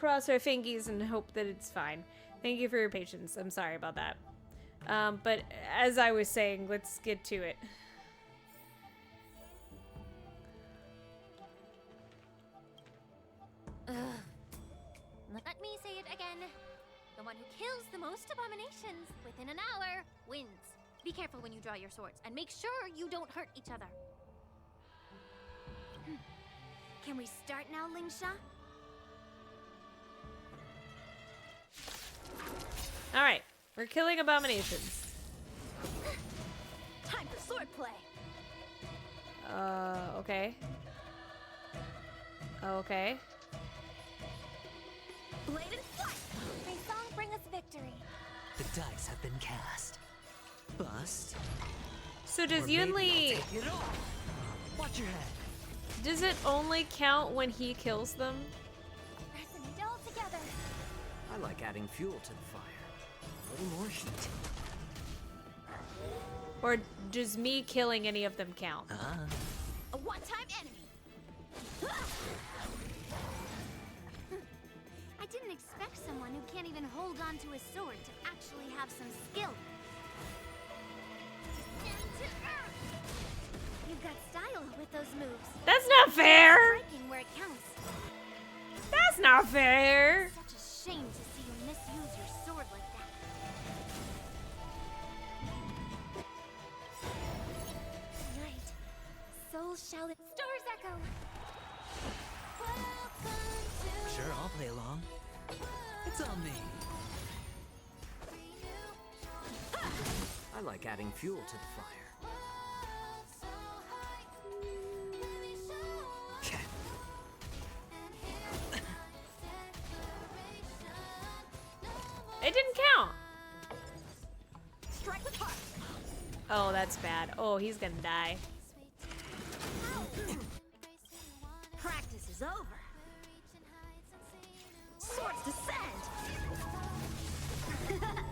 cross our fingies and hope that it's fine. Thank you for your patience. I'm sorry about that. But as I was saying, let's get to it. Let me say it again. The one who kills the most abominations within an hour wins. Be careful when you draw your swords, and make sure you don't hurt each other. Can we start now, Lingsha? Alright, we're killing abominations. Time for swordplay. Okay. Okay. Blade and flight. May song bring us victory. The dice have been cast. Bust. So does Or maybe I'll Yunli... take it all. Watch your head. Does it only count when he kills them? Resonate all together. I like adding fuel to the fire. A little more heat. Or does me killing any of them count? A one-time enemy. I didn't expect someone who can't even hold on to a sword to actually have some skill. You've got style with those moves. That's not fair! Striking where it counts. That's not fair! Such a shame to see you misuse your sword like that. Tonight, souls shall stars echo. Sure, I'll play along. It's on me. I like adding fuel to the fire. It didn't count! Strike with heart. Oh, that's bad. Oh, he's gonna die. Practice is over. Swords descend.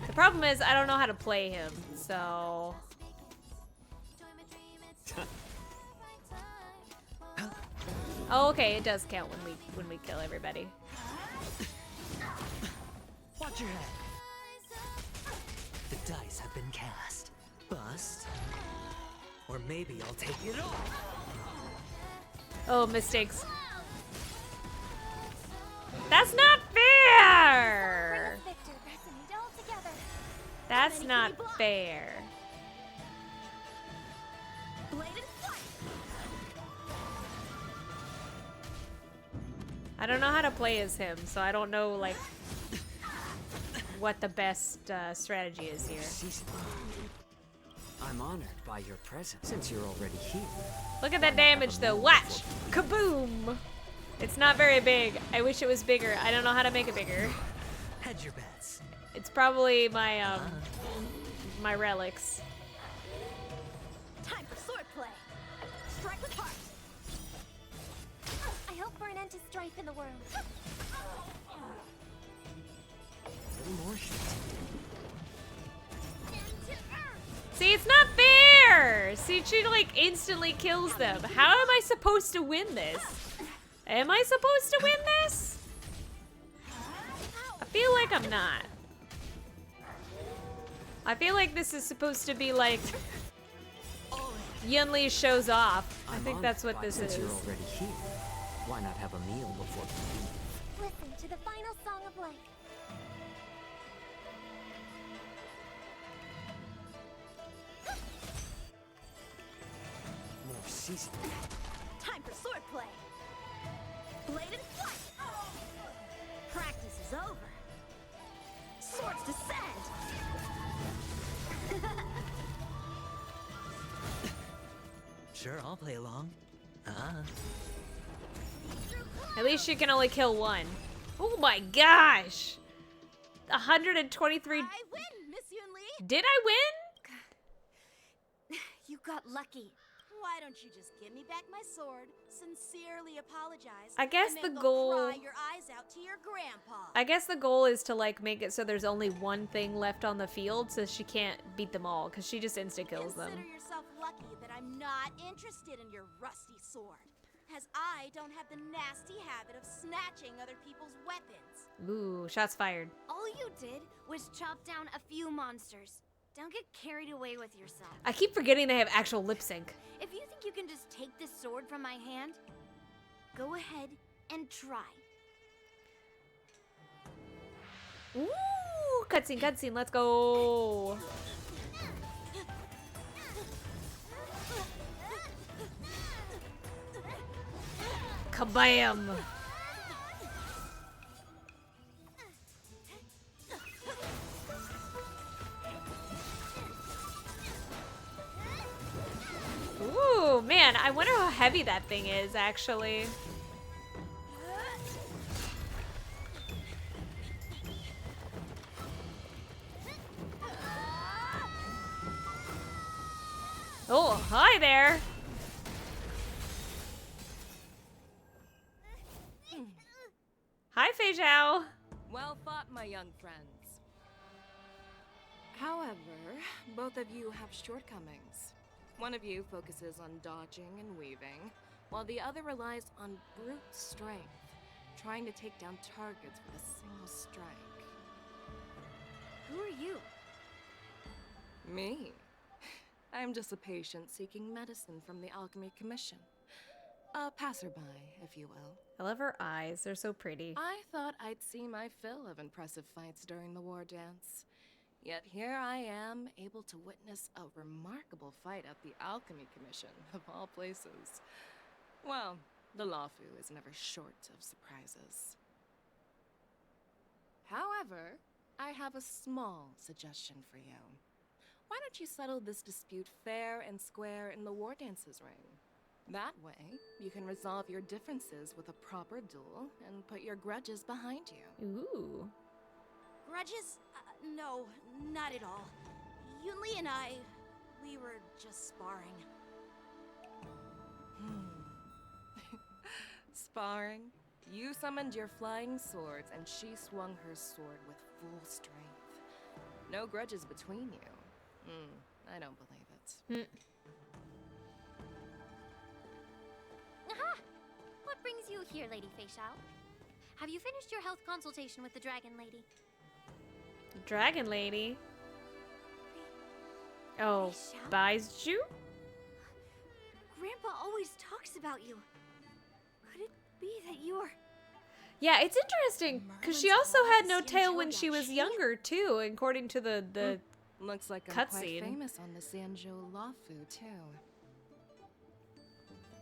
The problem is I don't know how to play him, so... Oh, okay, it does count when we kill everybody. Watch your head. The dice have been cast. Bust. Or maybe I'll take it all. Oh, mistakes. That's not fair! Victor, resonate all together. That's not fair. Blade and flight. I don't know how to play as him, so I don't know, like, what the best strategy is here. I'm honored by your presence since you're already here. Look at that damage, though. Watch! Kaboom! It's not very big. I wish it was bigger. I don't know how to make it bigger. Hedge your bets. It's probably my, my relics. Time for swordplay. Strike with heart. I hope for an end to strife in the world. A little more heat. See, it's not fair! See, she, like, instantly kills them. How am I supposed to win this? Am I supposed to win this? I feel like I'm not. I feel like this is supposed to be like Yunli shows off. I think that's what this is. Since you're already here, why not have a meal before you leave? Listen to the final song of life. More seasoning. Time for swordplay. Blade and flight. Practice is over. Swords descend. Sure, I'll play along. At least you can only kill one. Oh my gosh! 123. I win, Miss Yunli. Did I win? You got lucky. Why don't you just give me back my sword, sincerely apologize, I guess and the then go goal- cry your eyes out to your grandpa? I guess the goal is to like make it so there's only one thing left on the field so she can't beat them all because she just insta kills them. Consider yourself lucky that I'm not interested in your rusty sword, as I don't have the nasty habit of snatching other people's weapons. Ooh, shots fired. All you did was chop down a few monsters. Don't get carried away with yourself. I keep forgetting they have actual lip sync. If you think you can just take this sword from my hand, go ahead and try. Ooh, cutscene, cutscene, let's go. Kabam! Ooh, man, I wonder how heavy that thing is, actually. Oh, hi there! Hi, Fei Zhao. Well fought, my young friends. However, both of you have shortcomings. One of you focuses on dodging and weaving, while the other relies on brute strength, trying to take down targets with a single strike. Who are you? Me? I'm just a patient seeking medicine from the Alchemy Commission. A passerby, if you will. I love her eyes. They're so pretty. I thought I'd see my fill of impressive fights during the Wardance. Yet here I am, able to witness a remarkable fight at the Alchemy Commission, of all places. Well, the Lawfu is never short of surprises. However, I have a small suggestion for you. Why don't you settle this dispute fair and square in the Wardance's ring? That way, you can resolve your differences with a proper duel and put your grudges behind you. Ooh. Grudges? No, not at all. Yunli and I, we were just sparring. Sparring? You summoned your flying swords and she swung her sword with full strength. No grudges between you. I don't believe it. Aha! What brings you here, Lady Fei Zhao? Have you finished your health consultation with the Dragon Lady? Dragon Lady. Oh, Fei Zhao? buys you? Grandpa always talks about you. Could it be that you are... Yeah, it's interesting because she Merlin's also had always no in tail when she Joya. was younger too, according to the Looks like I'm quite cutscene. famous on the Sanzhou Lawfu, too.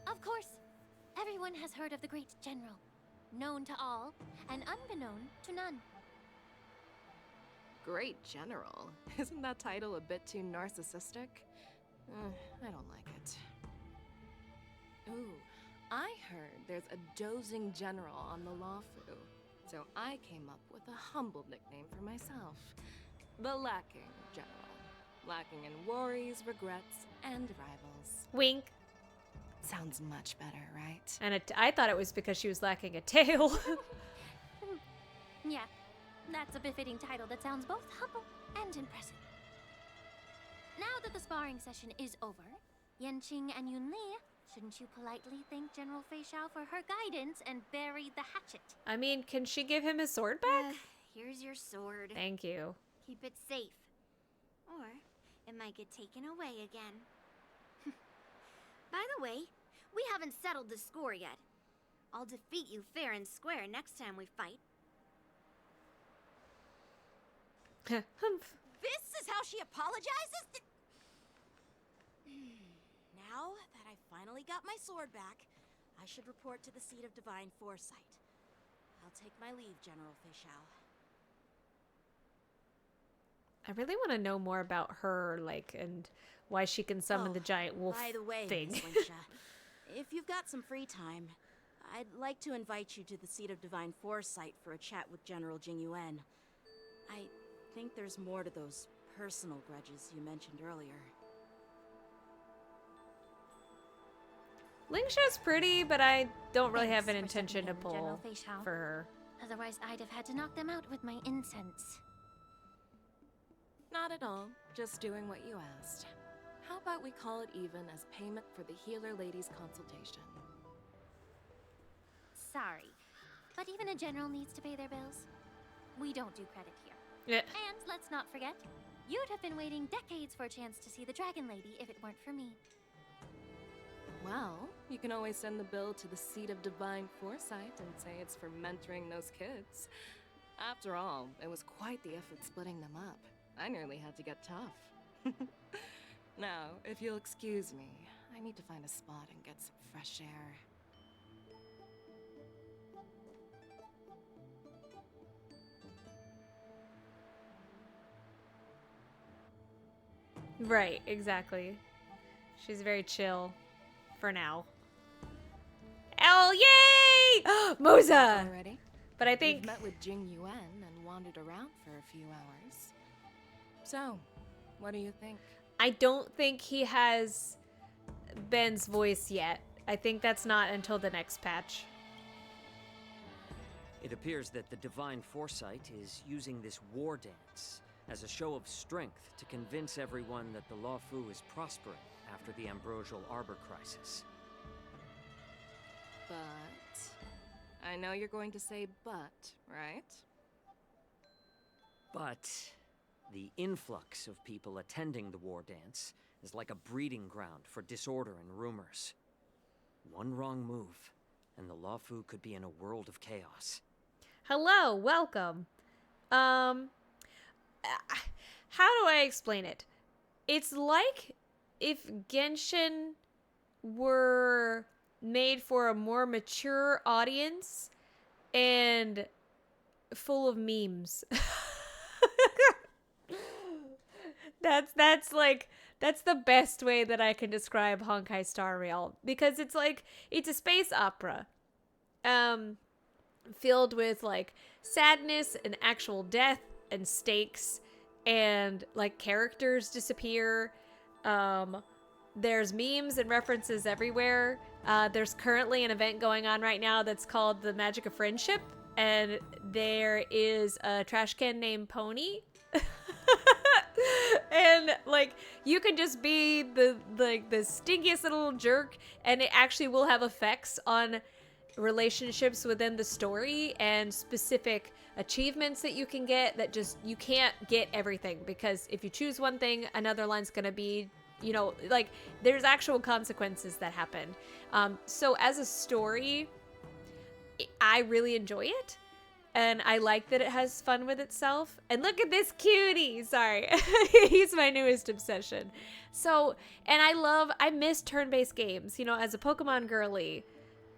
Of course. Everyone has heard of the great general. Known to all, and unbeknown to none. Great General. Isn't that title a bit too narcissistic? I don't like it. Ooh, I heard there's a dozing general on the Lawfu, so I came up with a humble nickname for myself. The Lacking General. Lacking in worries, regrets, and rivals. wink. Sounds much better, right? And I thought it was because she was lacking a tail. Yeah, that's a befitting title that sounds both humble and impressive. Now that the sparring session is over, Yanqing and Yunli, shouldn't you politely thank General Fei Zhao for her guidance and bury the hatchet? I mean, can she give him his sword back? Here's your sword. Thank you. Keep it safe. Or it might get taken away again. By the way, we haven't settled the score yet. I'll defeat you fair and square next time we fight. Humph. This is how she apologizes? Now that I finally got my sword back, I should report to the seat of divine foresight. I'll take my leave, General Fei Zhao. I really want to know more about her, like, and why she can summon the giant wolf By the way, thing. Miss Lingsha, if you've got some free time, I'd like to invite you to the seat of divine foresight for a chat with General Jingyuan. I think there's more to those personal grudges you mentioned earlier. Lingsha's pretty, but I don't really have an Thanks for intention to stepping in, General pull Fei Zhao. for her. Otherwise, I'd have had to knock them out with my incense. Not at all. Just doing what you asked. How about we call it even as payment for the healer lady's consultation? Sorry, but even a general needs to pay their bills. We don't do credit here. Yeah. And let's not forget, you'd have been waiting decades for a chance to see the Dragon Lady if it weren't for me. Well, you can always send the bill to the Seat of Divine Foresight and say it's for mentoring those kids. After all, it was quite the effort splitting them up. I nearly had to get tough. Now, if you'll excuse me, I need to find a spot and get some fresh air. Right, exactly. She's very chill for now. Oh, yay! Moza! Already? But I You've think met with Jing Yuan and wandered around for a few hours. So, what do you think? I don't think he has Ben's voice yet. I think that's not until the next patch. It appears that the Divine Foresight is using this Wardance as a show of strength to convince everyone that the Luofu is prospering after the Ambrosial Arbor crisis. But... I know you're going to say but, right? But the influx of people attending the Wardance is like a breeding ground for disorder and rumors. One wrong move, and the Luofu could be in a world of chaos. Hello, welcome. How do I explain it? It's like if Genshin were made for a more mature audience and full of memes. That's the best way that I can describe Honkai Star Rail, because it's like it's a space opera filled with like sadness and actual death and stakes, and like characters disappear. There's memes and references everywhere. There's currently an event going on right now that's called the Magic of Friendship, and there is a trash can named Pony. And like you can just be the stinkiest little jerk, and it actually will have effects on relationships within the story and specific achievements that you can get. That just, you can't get everything, because if you choose one thing, another line's gonna be, you know, like there's actual consequences that happen. So as a story, I really enjoy it. And I like that it has fun with itself. And look at this cutie! Sorry. He's my newest obsession. So, and I miss turn-based games. You know, as a Pokemon girly,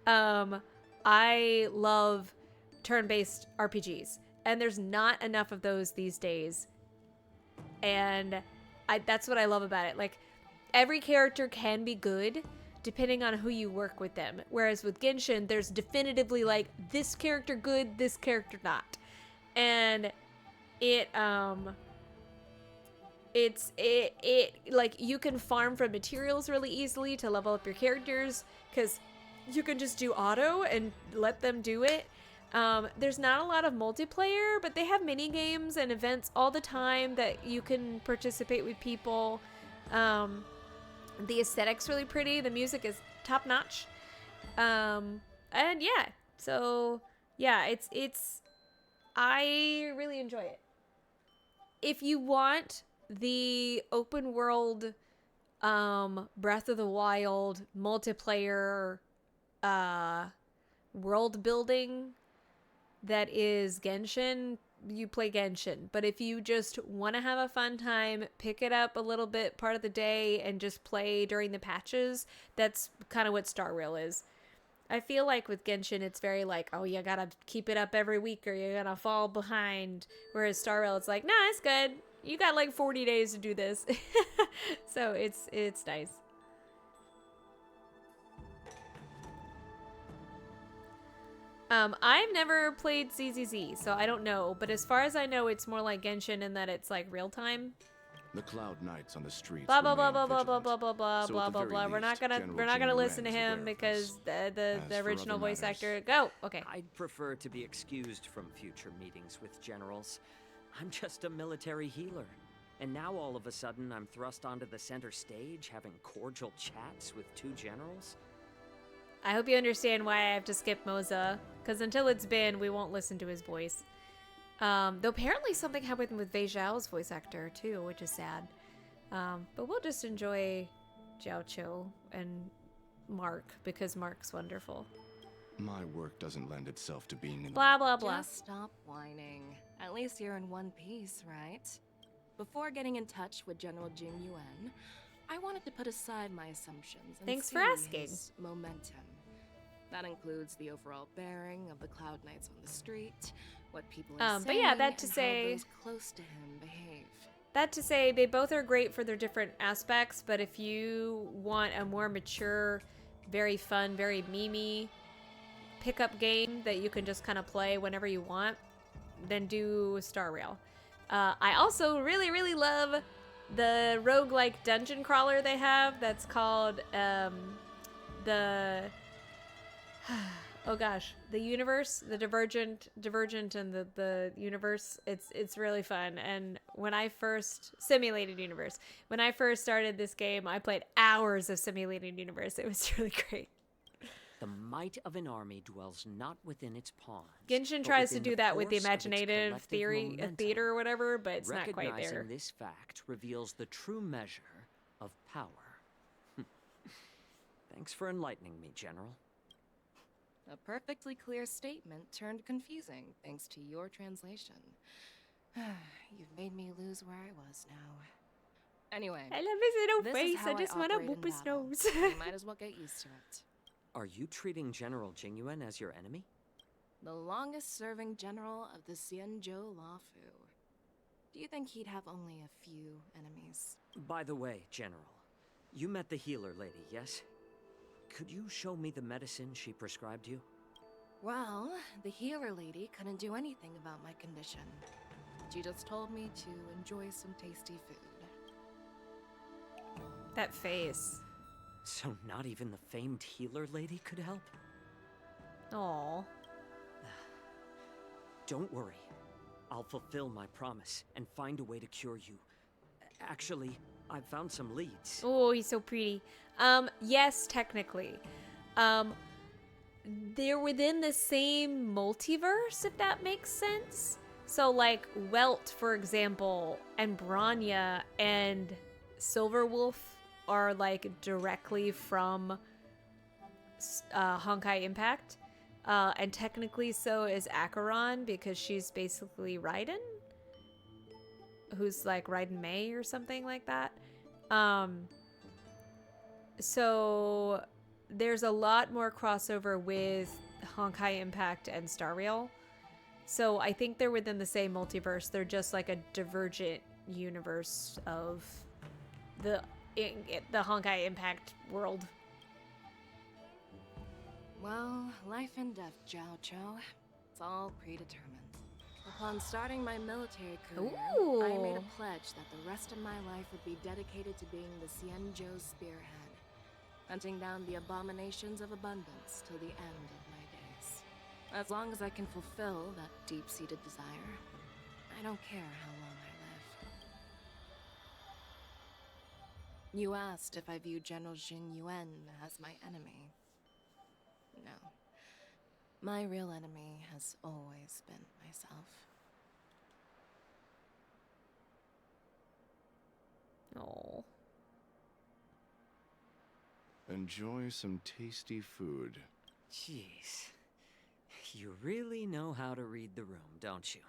I love turn-based RPGs. And there's not enough of those these days. And that's what I love about it. Like, every character can be good, depending on who you work with them. Whereas with Genshin, there's definitively like this character good, this character not. And it like you can farm from materials really easily to level up your characters, because you can just do auto and let them do it. There's not a lot of multiplayer, but they have mini games and events all the time that you can participate with people. The aesthetic's really pretty. The music is top notch. And yeah, so yeah, it's I really enjoy it. If you want the open world, Breath of the Wild multiplayer, world building that is Genshin, you play Genshin. But if you just want to have a fun time, pick it up a little bit part of the day and just play during the patches, that's kind of what Star Rail is. I feel like with Genshin, it's very like, oh, you gotta keep it up every week or you're gonna fall behind. Whereas Star Rail, it's like, nah, it's good. You got like 40 days to do this. So it's nice. I've never played ZZZ, so I don't know. But as far as I know, it's more like Genshin in that it's like real time. The Cloud Knights on the streets. Blah blah blah remain blah blah blah vigilant. blah blah So blah at the blah very blah. We're not least, gonna listen to General him Jing because Yuan the As for original other voice matters, actor. Go. Okay. I'd prefer to be excused from future meetings with generals. I'm just a military healer. And now all of a sudden I'm thrust onto the center stage having cordial chats with two generals? I hope you understand why I have to skip Moza, because until it's been, we won't listen to his voice. Though apparently something happened with Wei Zhao's voice actor too, which is sad. But we'll just enjoy Jiao Cho and Mark because Mark's wonderful. My work doesn't lend itself to being in Blah blah blah. Just stop whining. At least you're in one piece, right? Before getting in touch with General Jing Yuan, I wanted to put aside my assumptions and Thanks see for asking. his momentum. That includes the overall bearing of the Cloud Knights on the street, what people are saying, but yeah, that to and say- how those close to him behave. That to say, they both are great for their different aspects, but if you want a more mature, very fun, very memey pickup game that you can just kind of play whenever you want, then do Star Rail. I also really, really love the roguelike dungeon crawler they have that's called the oh gosh, the universe, the Divergent and the universe. It's really fun. And when I first simulated universe, when I first started this game, I played hours of simulated universe. It was really great. The might of an army dwells not within its pawns. Genshin but tries to within do the that with the force of its imaginative collective theory, momentum. theater or whatever, but it's not quite Recognizing there. this fact reveals the true measure of power. Thanks for enlightening me, General. A perfectly clear statement turned confusing thanks to your translation. You've made me lose where I was now. Anyway, I love his little this face. is how I just want to operate in whoop his battle. nose. You might as well get used to it. Are you treating General Jingyuan as your enemy? The longest-serving general of the Xianzhou Lafu. Do you think he'd have only a few enemies? By the way, General, you met the healer lady, yes? Could you show me the medicine she prescribed you? Well, the healer lady couldn't do anything about my condition. She just told me to enjoy some tasty food. That face. So not even the famed healer lady could help? Aw. Don't worry. I'll fulfill my promise and find a way to cure you. Actually, I've found some leads. Oh, he's so pretty. Yes, technically. They're within the same multiverse, if that makes sense. So, like, Welt, for example, and Branya and Silverwolf are, like, directly from Honkai Impact. And technically so is Acheron, because she's basically Raiden, who's like Raiden May or something like that. So there's a lot more crossover with Honkai Impact and Star Rail. So I think they're within the same multiverse. They're just like a divergent universe of the Honkai Impact world. Well, life and death, Jiao Cho. It's all predetermined. Upon starting my military career, I made a pledge that the rest of my life would be dedicated to being the Xianzhou spearhead, hunting down the abominations of abundance till the end of my days. As long as I can fulfill that deep-seated desire, I don't care how long I live. You asked if I view General Jing Yuan as my enemy. No. My real enemy has always been myself. Oh. Enjoy some tasty food. Jeez. You really know how to read the room, don't you?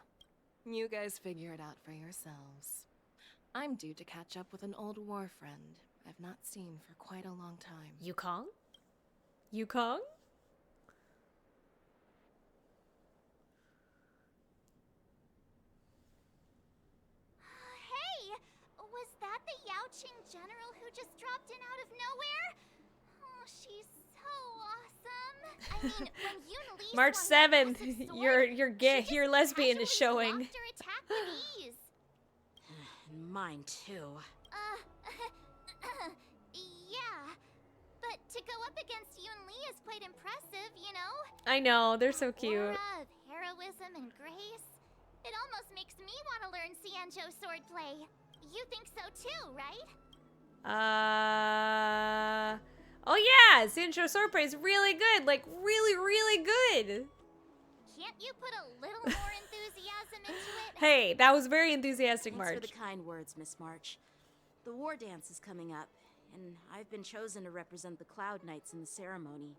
You guys figure it out for yourselves. I'm due to catch up with an old war friend I've not seen for quite a long time. Yukong? Yukong? Hey! Was that the Yaoqing general who just dropped in out of nowhere? Oh, she's so awesome. I mean, when Yunli March swung that 7th, massive sword, your gay, she your just lesbian is casually showing. blocked her attack with ease. Mine too. Yeah. But to go up against Yunli is quite impressive, you know? I know, they're so cute. Aura of heroism and grace. It almost makes me want to learn Xianzhou swordplay. You think so too, right? Oh yeah, Xianzhou swordplay is really good, like really, really good. Can't you put a little more enthusiasm some into it. Hey, that was very enthusiastic, Thanks for March. the kind words, Miss March. The war dance is coming up, and I've been chosen to represent the Cloud Knights in the ceremony.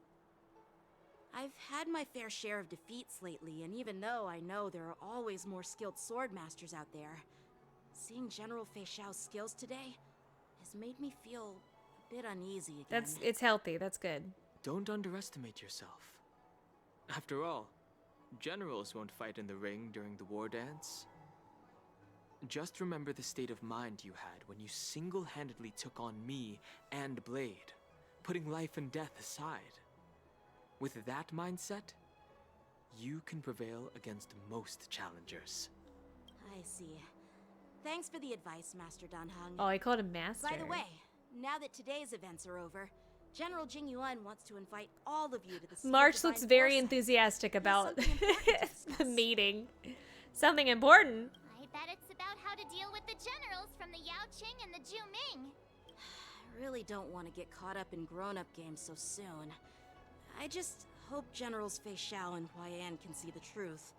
I've had my fair share of defeats lately, and even though I know there are always more skilled sword masters out there, seeing General Fei Xiao's skills today has made me feel a bit uneasy again. It's healthy. That's good. Don't underestimate yourself. After all, generals won't fight in the ring during the war dance. Just remember the state of mind you had when you single-handedly took on me and Blade, putting life and death aside. With that mindset, you can prevail against most challengers. I see. Thanks for the advice, Master Dan Heng. Oh, I called him Master. By the way, now that today's events are over, General Jing Yuan wants to invite all of you to the Seat of March Divine looks very Foresight. enthusiastic about something important to the discuss. meeting. Something important. I bet it's about how to deal with the generals from the Yao Qing and the Ju Ming. I really don't want to get caught up in grown-up games so soon. I just hope Generals Fei Xiao and Huaiyan can see the truth.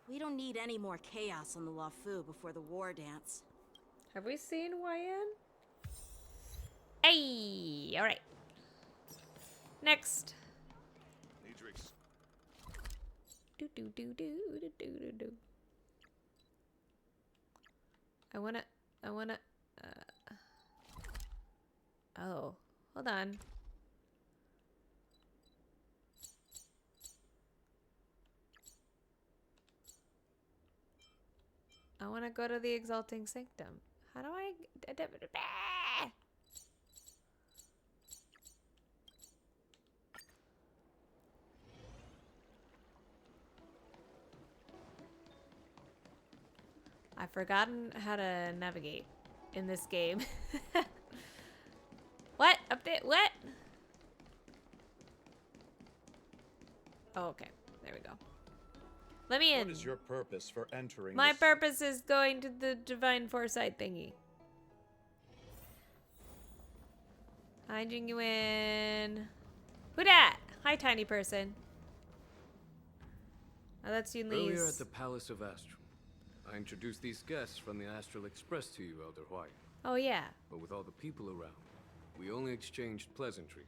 We don't need any more chaos on the Luofu before the war dance. Have we seen Huaiyan? Hey, all right. Next. Do do do do do do do do. I wanna. Oh, hold on. I wanna go to the Exalting Sanctum. How do I? I've forgotten how to navigate in this game. What? Up there? What? Oh, okay. There we go. Let me in. What is your purpose for entering My this? purpose is going to the Divine Foresight thingy. Hi, Genuine. Who dat? Hi, tiny person. Oh, that's Yun Earlier at Lee's. the Palace of Astrum, I introduced these guests from the Astral Express to you, Elder Huai. Oh, yeah. But with all the people around, we only exchanged pleasantries.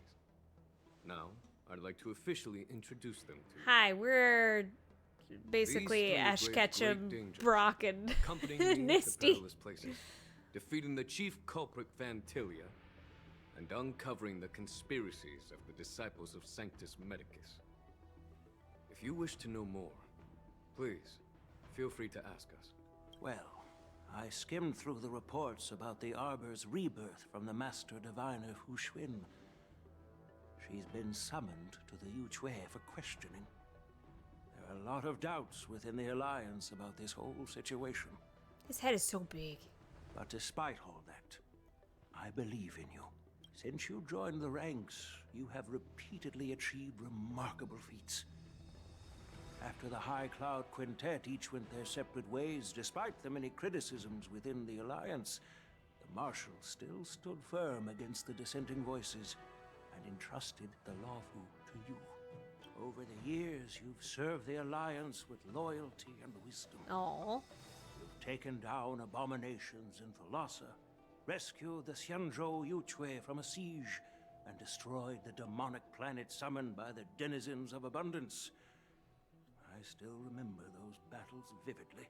Now, I'd like to officially introduce them to you. Hi, we're basically These three Ash braved Ketchum, great dangers, Brock, and accompanying me to Nisty. perilous places, defeating the chief culprit Fantilia, and uncovering the conspiracies of the disciples of Sanctus Medicus. If you wish to know more, please, feel free to ask us. Well, I skimmed through the reports about the Arbor's rebirth from the Master Diviner Hu Xuan. She's been summoned to the Yuchue for questioning. There are a lot of doubts within the Alliance about this whole situation. His head is so big. But despite all that, I believe in you. Since you joined the ranks, you have repeatedly achieved remarkable feats. After the High Cloud Quintet each went their separate ways, despite the many criticisms within the Alliance, the Marshal still stood firm against the dissenting voices and entrusted the Luofu to you. Over the years, you've served the Alliance with loyalty and wisdom. Aww. You've taken down abominations in Thalassa, rescued the Xianzhou Yuchue from a siege, and destroyed the demonic planet summoned by the denizens of abundance. I still remember those battles vividly.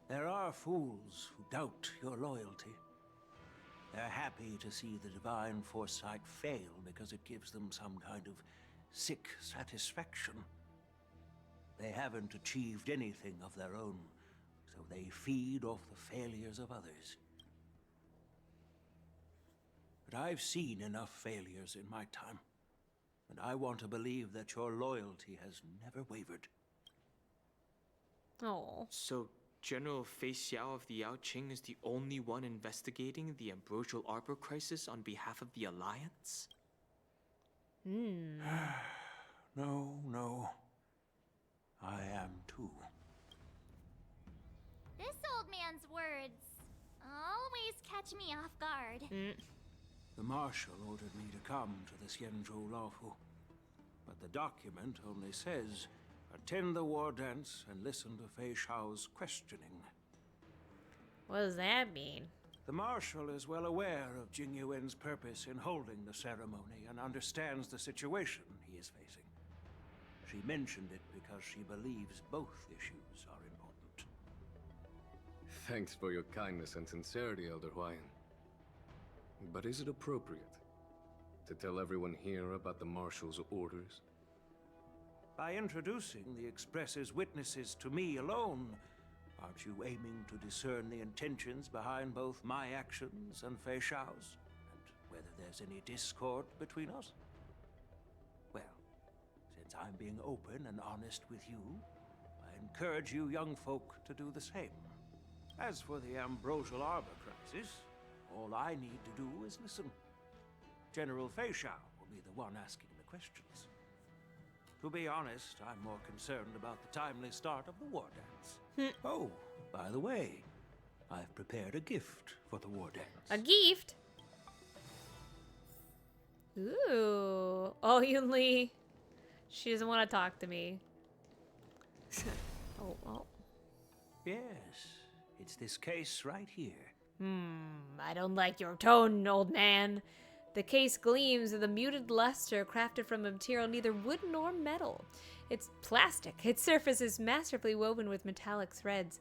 There are fools who doubt your loyalty. They're happy to see the divine foresight fail because it gives them some kind of sick satisfaction. They haven't achieved anything of their own, so they feed off the failures of others. But I've seen enough failures in my time, and I want to believe that your loyalty has never wavered. Oh. So, General Fei Xiao of the Yao Qing is the only one investigating the Ambrosial Arbor crisis on behalf of the Alliance? No. I am too. This old man's words always catch me off guard. The Marshal ordered me to come to the Xianzhou Luofu, but the document only says attend the war dance and listen to Fei Shao's questioning. What does that mean? The Marshal is well aware of Jing Yuan's purpose in holding the ceremony and understands the situation he is facing. She mentioned it because she believes both issues are important. Thanks for your kindness and sincerity, Elder Huayan. But is it appropriate to tell everyone here about the Marshal's orders? By introducing the Express's witnesses to me alone, aren't you aiming to discern the intentions behind both my actions and Fei Shao's? And whether there's any discord between us? Well, since I'm being open and honest with you, I encourage you young folk to do the same. As for the Ambrosial Arbor crisis, all I need to do is listen. General Fei Shao will be the one asking the questions. To be honest, I'm more concerned about the timely start of the war dance. Oh, by the way, I've prepared a gift for the war dance. A gift? Ooh. Oh, Yunli. She doesn't want to talk to me. Oh. Yes, it's this case right here. I don't like your tone, old man. The case gleams with a muted luster crafted from a material neither wood nor metal. It's plastic. Its surface is masterfully woven with metallic threads,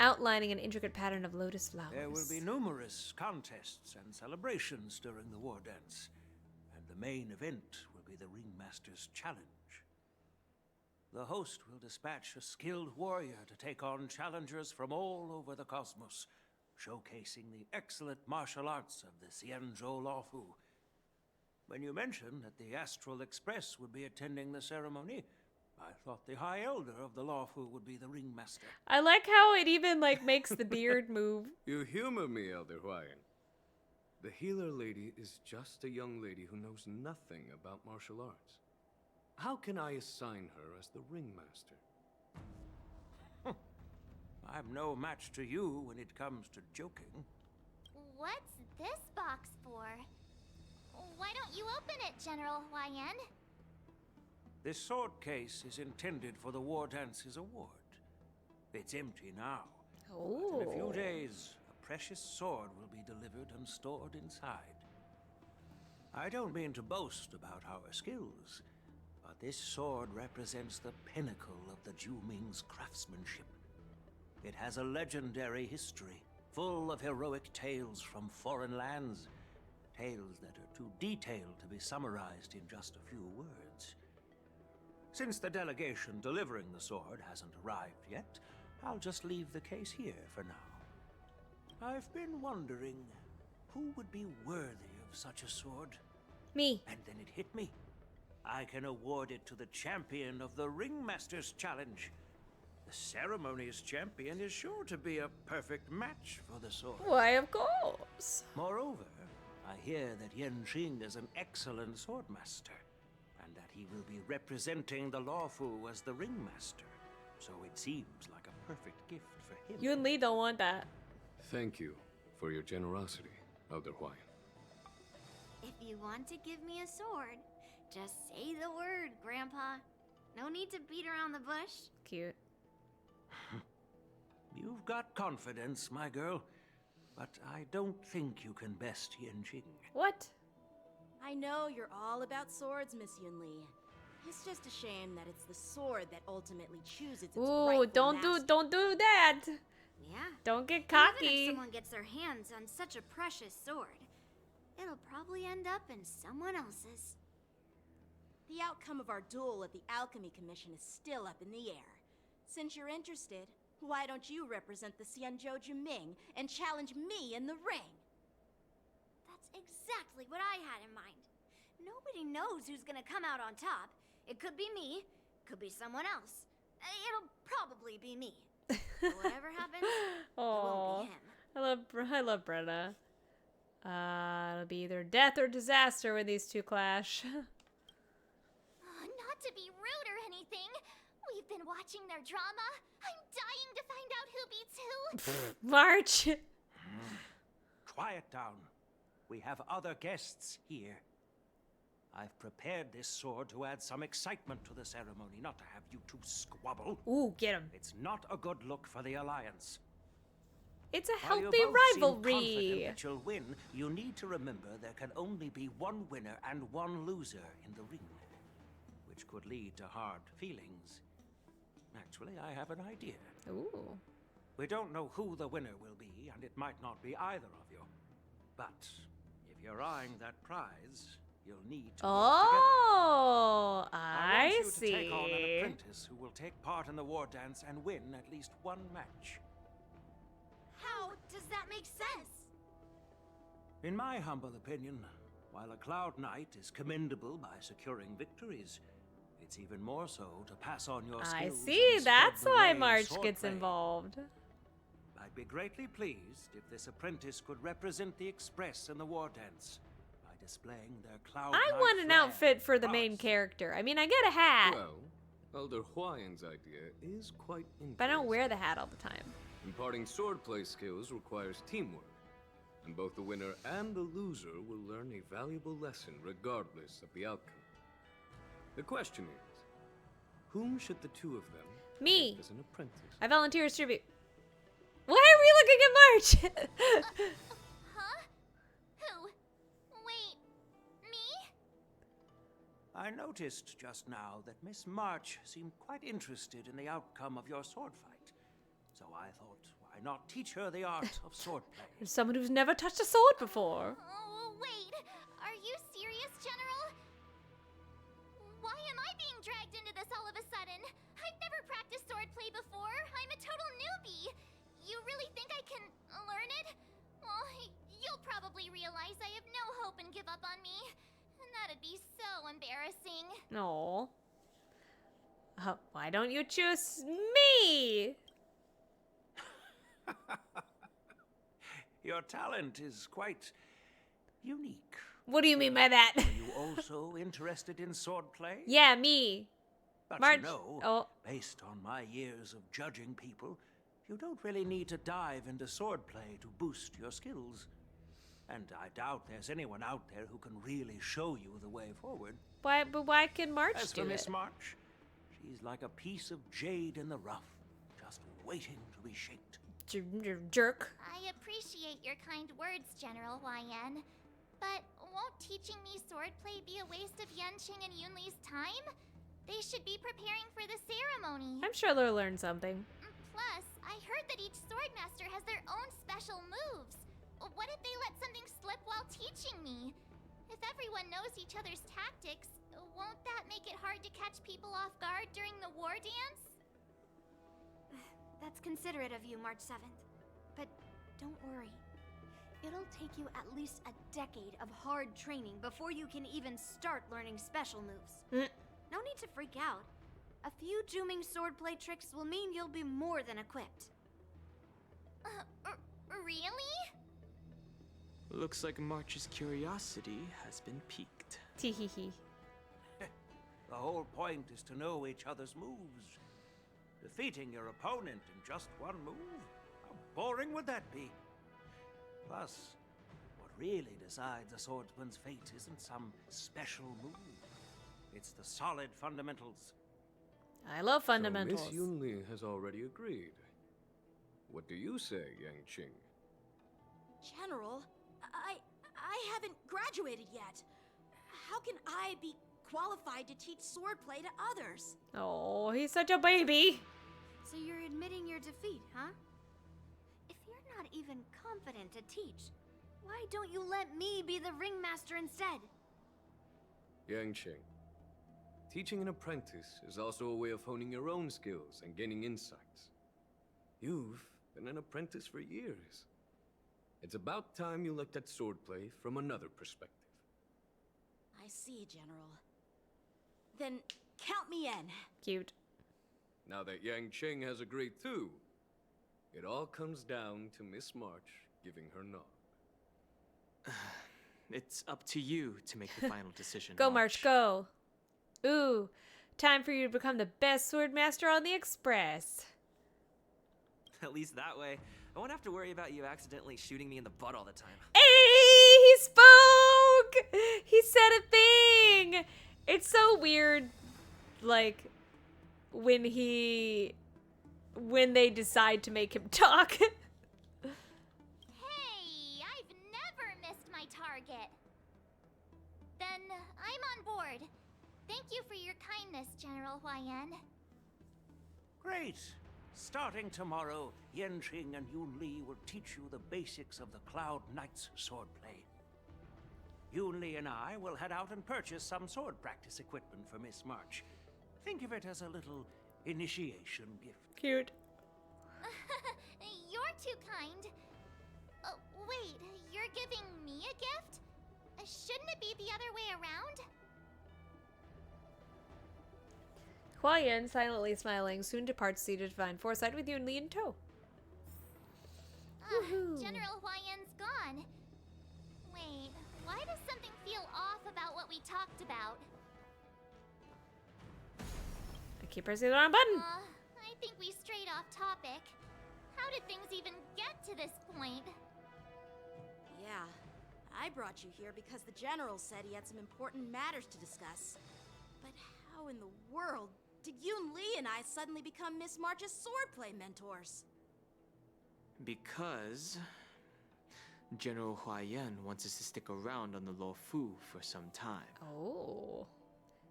outlining an intricate pattern of lotus flowers. There will be numerous contests and celebrations during the war dance, and the main event will be the Ringmaster's Challenge. The host will dispatch a skilled warrior to take on challengers from all over the cosmos, showcasing the excellent martial arts of the Xianzhou Luofu. When you mentioned that the Astral Express would be attending the ceremony, I thought the High Elder of the Luofu would be the ringmaster. I like how it even makes the beard move. You humor me, Elder Huayan. The healer lady is just a young lady who knows nothing about martial arts. How can I assign her as the ringmaster? I'm no match to you when it comes to joking. What's this box for? Why don't you open it, General Huayan? This sword case is intended for the War Dance's award. It's empty now. Oh. In a few days, a precious sword will be delivered and stored inside. I don't mean to boast about our skills, but this sword represents the pinnacle of the Zhu-Ming's craftsmanship. It has a legendary history, full of heroic tales from foreign lands. Tales that are too detailed to be summarized in just a few words. Since the delegation delivering the sword hasn't arrived yet, I'll just leave the case here for now. I've been wondering who would be worthy of such a sword. Me. And then it hit me. I can award it to the champion of the Ringmaster's Challenge. The ceremony's champion is sure to be a perfect match for the sword. Why, of course. Moreover, I hear that Yanqing is an excellent swordmaster, and that he will be representing the Luofu as the ringmaster. So it seems like a perfect gift for him. You and Lee don't want that. Thank you for your generosity, Elder Huayan. If you want to give me a sword, just say the word, Grandpa. No need to beat around the bush. Cute. You've got confidence, my girl. But I don't think you can best Yanqing. What? I know you're all about swords, Miss Yunli. It's just a shame that it's the sword that ultimately chooses its Ooh, don't do that. Yeah. Don't get Even cocky. if someone gets their hands on such a precious sword, it'll probably end up in someone else's. The outcome of our duel at the Alchemy Commission is still up in the air. Since you're interested, why don't you represent the Xianzhou Juming and challenge me in the ring? That's exactly what I had in mind. Nobody knows who's gonna come out on top. It could be me, could be someone else. It'll probably be me. But whatever happens, it won't be him. I love Brenna. It'll be either death or disaster when these two clash. Not to be rude or anything. We've been watching their drama. I'm dying to find out who beats who. March. Quiet down. We have other guests here. I've prepared this sword to add some excitement to the ceremony, not to have you two squabble. Ooh, get him. It's not a good look for the Alliance. It's a While you healthy both seem rivalry. confident that you'll win, you need to remember there can only be one winner and one loser in the ring, which could lead to hard feelings. Actually, I have an idea. Ooh. We don't know who the winner will be, and it might not be either of you. But if you're eyeing that prize, you'll need to work together. Oh, I want I you to take on an see. apprentice who will take part in the war dance and win at least one match. How does that make sense? In my humble opinion, while a Cloud Knight is commendable by securing victories, it's even more so to pass on your skills. I see. and spread That's the why way of March sword gets play. involved. I'd be greatly pleased if this apprentice could represent the Express in the war dance by displaying their Cloud I Knight want an flag outfit for the and main prowess. character. I mean, I get a hat, Well, Elder Huayan's idea is quite interesting. but I don't wear the hat all the time. Imparting swordplay skills requires teamwork, and both the winner and the loser will learn a valuable lesson regardless of the outcome. The question is, whom should the two of them Me. take as an apprentice? I volunteer as tribute. Why are we looking at March? Huh? Who? Wait, me? I noticed just now that Miss March seemed quite interested in the outcome of your sword fight. So I thought, why not teach her the art of swordplay? As someone who's never touched a sword before. Oh, wait. Are you serious, General? Why am I being dragged into this all of a sudden? I've never practiced swordplay before. I'm a total newbie. You really think I can learn it? Well, you'll probably realize I have no hope and give up on me. And that'd be so embarrassing. No. Why don't you choose me? Your talent is quite unique. What do you mean by that? Are you also interested in swordplay? Yeah, me. But March. you know, Oh, based on my years of judging people, you don't really need to dive into swordplay to boost your skills. And I doubt there's anyone out there who can really show you the way forward. why? But why can March As do for it? Miss March, she's like a piece of jade in the rough, just waiting to be shaped. Jerk. I appreciate your kind words, General Huayan. But won't teaching me swordplay be a waste of Yanqing and Yunli's time? They should be preparing for the ceremony. I'm sure they'll learn something. Plus, I heard that each swordmaster has their own special moves. What if they let something slip while teaching me? If everyone knows each other's tactics, won't that make it hard to catch people off guard during the war dance? That's considerate of you, March 7th. But don't worry. It'll take you at least a decade of hard training before you can even start learning special moves. No need to freak out. A few Juming swordplay tricks will mean you'll be more than equipped. Really? Looks like March's curiosity has been piqued. Teehee. The whole point is to know each other's moves. Defeating your opponent in just one move? How boring would that be? Plus, what really decides a swordsman's fate isn't some special move. It's the solid fundamentals. I love fundamentals. So Miss Yunli has already agreed. What do you say, Yanqing? General, I haven't graduated yet. How can I be qualified to teach swordplay to others? Oh, he's such a baby. So you're admitting your defeat, huh? If you're not even confident to teach, why don't you let me be the ringmaster instead? Yanqing, teaching an apprentice is also a way of honing your own skills and gaining insights. You've been an apprentice for years. It's about time you looked at swordplay from another perspective. I see, General. Then count me in. Cute. Now that Yanqing has agreed too, it all comes down to Miss March giving her nod. It's up to you to make the final decision. Go, March, go. Ooh, time for you to become the best swordmaster on the Express. At least that way, I won't have to worry about you accidentally shooting me in the butt all the time. Hey, he spoke! He said a thing! It's so weird, like, when they decide to make him talk. Hey, I've never missed my target. Then I'm on board. Thank you for your kindness, General Huayan. Great. Starting tomorrow, Yenqing and Yun Li will teach you the basics of the Cloud Knight's swordplay. Yun Li and I will head out and purchase some sword practice equipment for Miss March. Think of it as a little initiation gift. Cute. You're too kind. Wait, you're giving me a gift? Shouldn't it be the other way around? Huayan, silently smiling, soon departs Seat of Divine Foresight with Yun Li in tow. General Huayan's gone. Wait, why does something feel off about what we talked about? I keep pressing the wrong button. I think we strayed off topic. How did things even get to this point? Yeah, I brought you here because the General said he had some important matters to discuss. But how in the world did Yun Li and I suddenly become Miss March's swordplay mentors? Because General Huayan wants us to stick around on the Lo Fu for some time. Oh.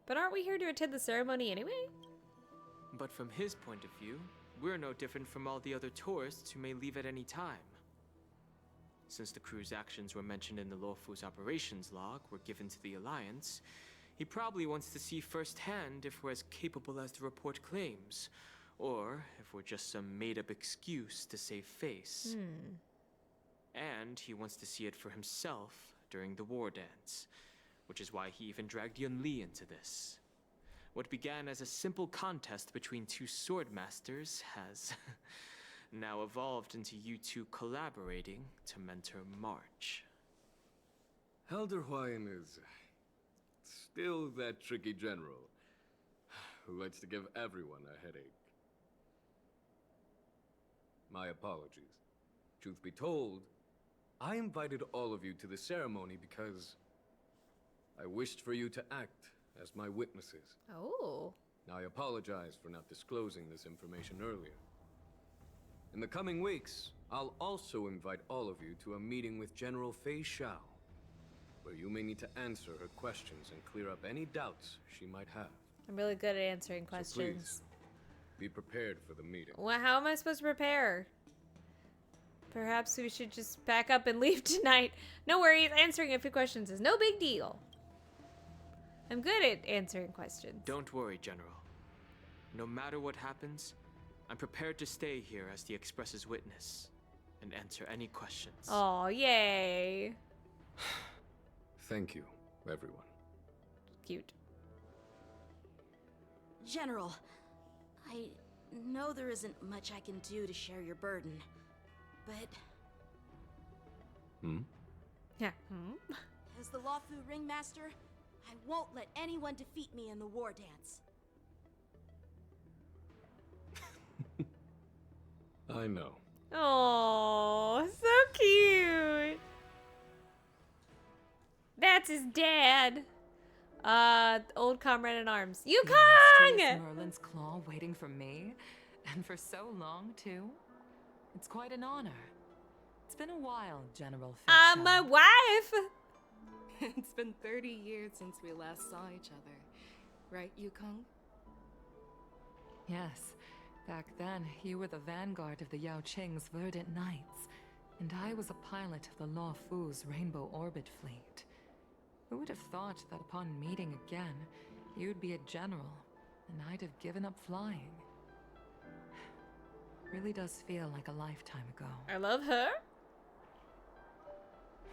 But aren't we here to attend the ceremony anyway? But from his point of view, we're no different from all the other tourists who may leave at any time. Since the crew's actions were mentioned in the Lo Fu's operations log were given to the Alliance, he probably wants to see firsthand if we're as capable as the report claims, or if we're just some made-up excuse to save face. And he wants to see it for himself during the Wardance, which is why he even dragged Yun Li into this. What began as a simple contest between two sword masters has now evolved into you two collaborating to mentor March. Elder Huayan is still that tricky general who likes to give everyone a headache. My apologies. Truth be told, I invited all of you to the ceremony because I wished for you to act as my witnesses. Oh. I apologize for not disclosing this information earlier. In the coming weeks, I'll also invite all of you to a meeting with General Fei Shao, where you may need to answer her questions and clear up any doubts she might have. I'm really good at answering So questions. please, be prepared for the meeting. Well, how am I supposed to prepare? Perhaps we should just pack up and leave tonight. No worries, answering a few questions is no big deal. I'm good at answering questions. Don't worry, General. No matter what happens, I'm prepared to stay here as the Express's witness and answer any questions. Oh, yay. Thank you, everyone. Cute. General, I know there isn't much I can do to share your burden, but Yeah. as the Lawfu Ringmaster, I won't let anyone defeat me in the Wardance. I know. Oh, so cute. That's his dad. Old comrade in arms. Yukong! Merlin's claw waiting for me, and for so long too. It's quite an honor. It's been a while, General Fei Shao. I'm my wife. It's been 30 years since we last saw each other. Right, Yukong? Yes. Back then, you were the vanguard of the Yao Qing's Verdant Knights, and I was a pilot of the Lo Fu's Rainbow Orbit Fleet. Who would have thought that upon meeting again, you'd be a general, and I'd have given up flying? Really does feel like a lifetime ago. I love her.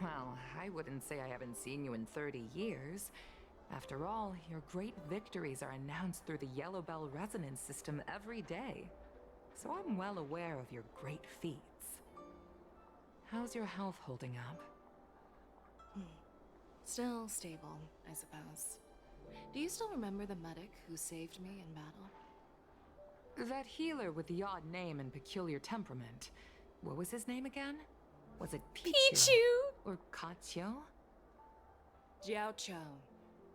Well, I wouldn't say I haven't seen you in 30 years. After all, your great victories are announced through the Yellow Bell resonance system every day. So I'm well aware of your great feats. How's your health holding up? Still stable, I suppose. Do you still remember the medic who saved me in battle? That healer with the odd name and peculiar temperament. What was his name again? Was it Pichu? Pichu! Or Katio? Jiao Cho.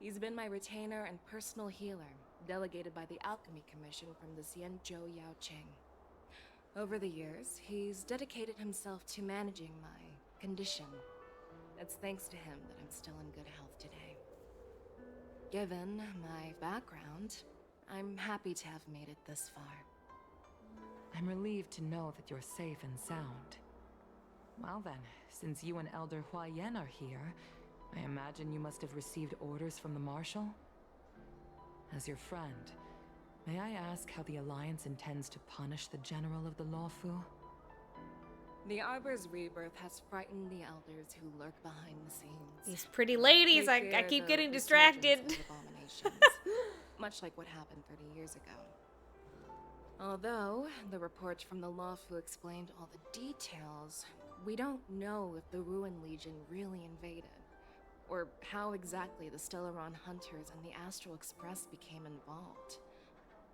He's been my retainer and personal healer, delegated by the Alchemy Commission from the Xianzhou Yaoqing. Over the years, he's dedicated himself to managing my condition. It's thanks to him that I'm still in good health today. Given my background, I'm happy to have made it this far. I'm relieved to know that you're safe and sound. Well then, since you and Elder Huayan are here, I imagine you must have received orders from the Marshal? As your friend, may I ask how the Alliance intends to punish the General of the Lawfu? The Arbor's rebirth has frightened the elders who lurk behind the scenes. These pretty ladies, They I fear keep the getting resurgence distracted. of abominations, much like what happened 30 years ago. Although the report from the Lawfu explained all the details, we don't know if the Ruin Legion really invaded, or how exactly the Stellaron Hunters and the Astral Express became involved.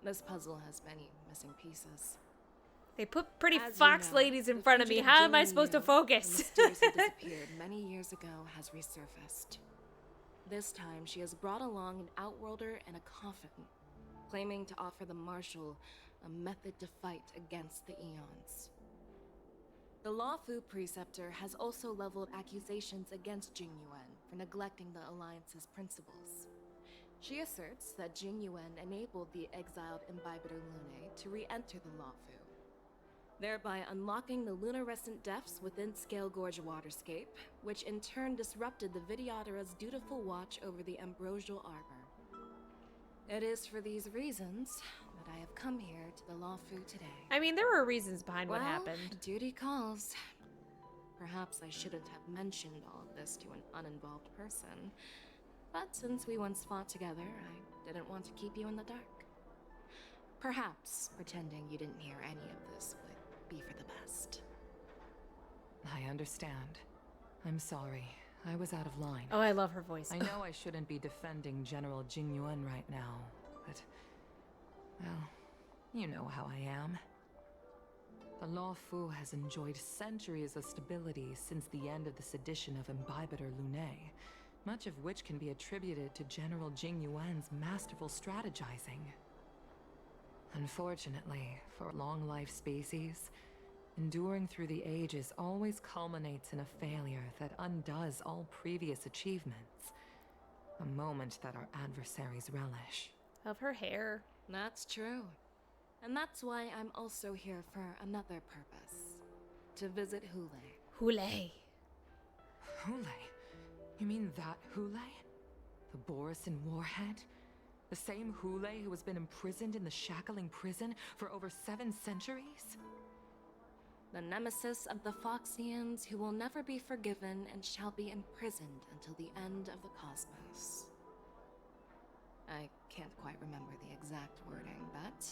This puzzle has many missing pieces. They put pretty As you fox know, ladies in the front of me. fugitive How am I Jing supposed to Liu, focus? who mysteriously disappeared many years ago, has resurfaced. This time, she has brought along an outworlder and a coffin, claiming to offer the Marshal a method to fight against the Eons. The Lawfu Preceptor has also leveled accusations against Jing Yuan for neglecting the Alliance's principles. She asserts that Jing Yuan enabled the exiled Imbibitor Lunae to re-enter the Lawfu, thereby unlocking the lunarescent depths within Scale Gorge Waterscape, which in turn disrupted the Vidyadhara's dutiful watch over the Ambrosial Arbor. It is for these reasons that I have come here to the Lawfu today. I mean, there were reasons behind what happened. Duty calls. Perhaps I shouldn't have mentioned all of this to an uninvolved person, but since we once fought together, I didn't want to keep you in the dark. Perhaps pretending you didn't hear any of this would be for the best. I understand. I'm sorry. I was out of line. Oh, I love her voice. I know I shouldn't be defending General Jing Yuan right now, but... well, you know how I am. The Lawfu has enjoyed centuries of stability since the end of the sedition of Imbibitor Lunae, much of which can be attributed to General Jing Yuan's masterful strategizing. Unfortunately, for long-life species, enduring through the ages always culminates in a failure that undoes all previous achievements. A moment that our adversaries relish. Of her hair. That's true. And that's why I'm also here for another purpose. To visit Hule. Hule. Hule? You mean that Hule? The Borisin Warhead? The same Hule who has been imprisoned in the Shackling prison for over 7 centuries? The nemesis of the Foxians who will never be forgiven and shall be imprisoned until the end of the cosmos. I can't quite remember the exact wording, but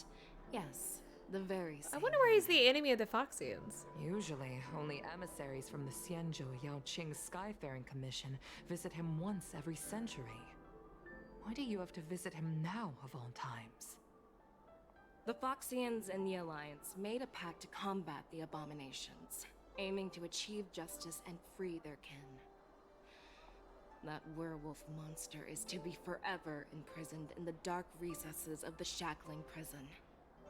yes, the very same. I wonder where he's the enemy of the Foxians. Usually, only emissaries from the Xianzhou Yaoqing Skyfaring Commission visit him once every century. Why do you have to visit him now, of all times? The Foxians and the Alliance made a pact to combat the abominations, aiming to achieve justice and free their kin. That werewolf monster is to be forever imprisoned in the dark recesses of the Shackling prison,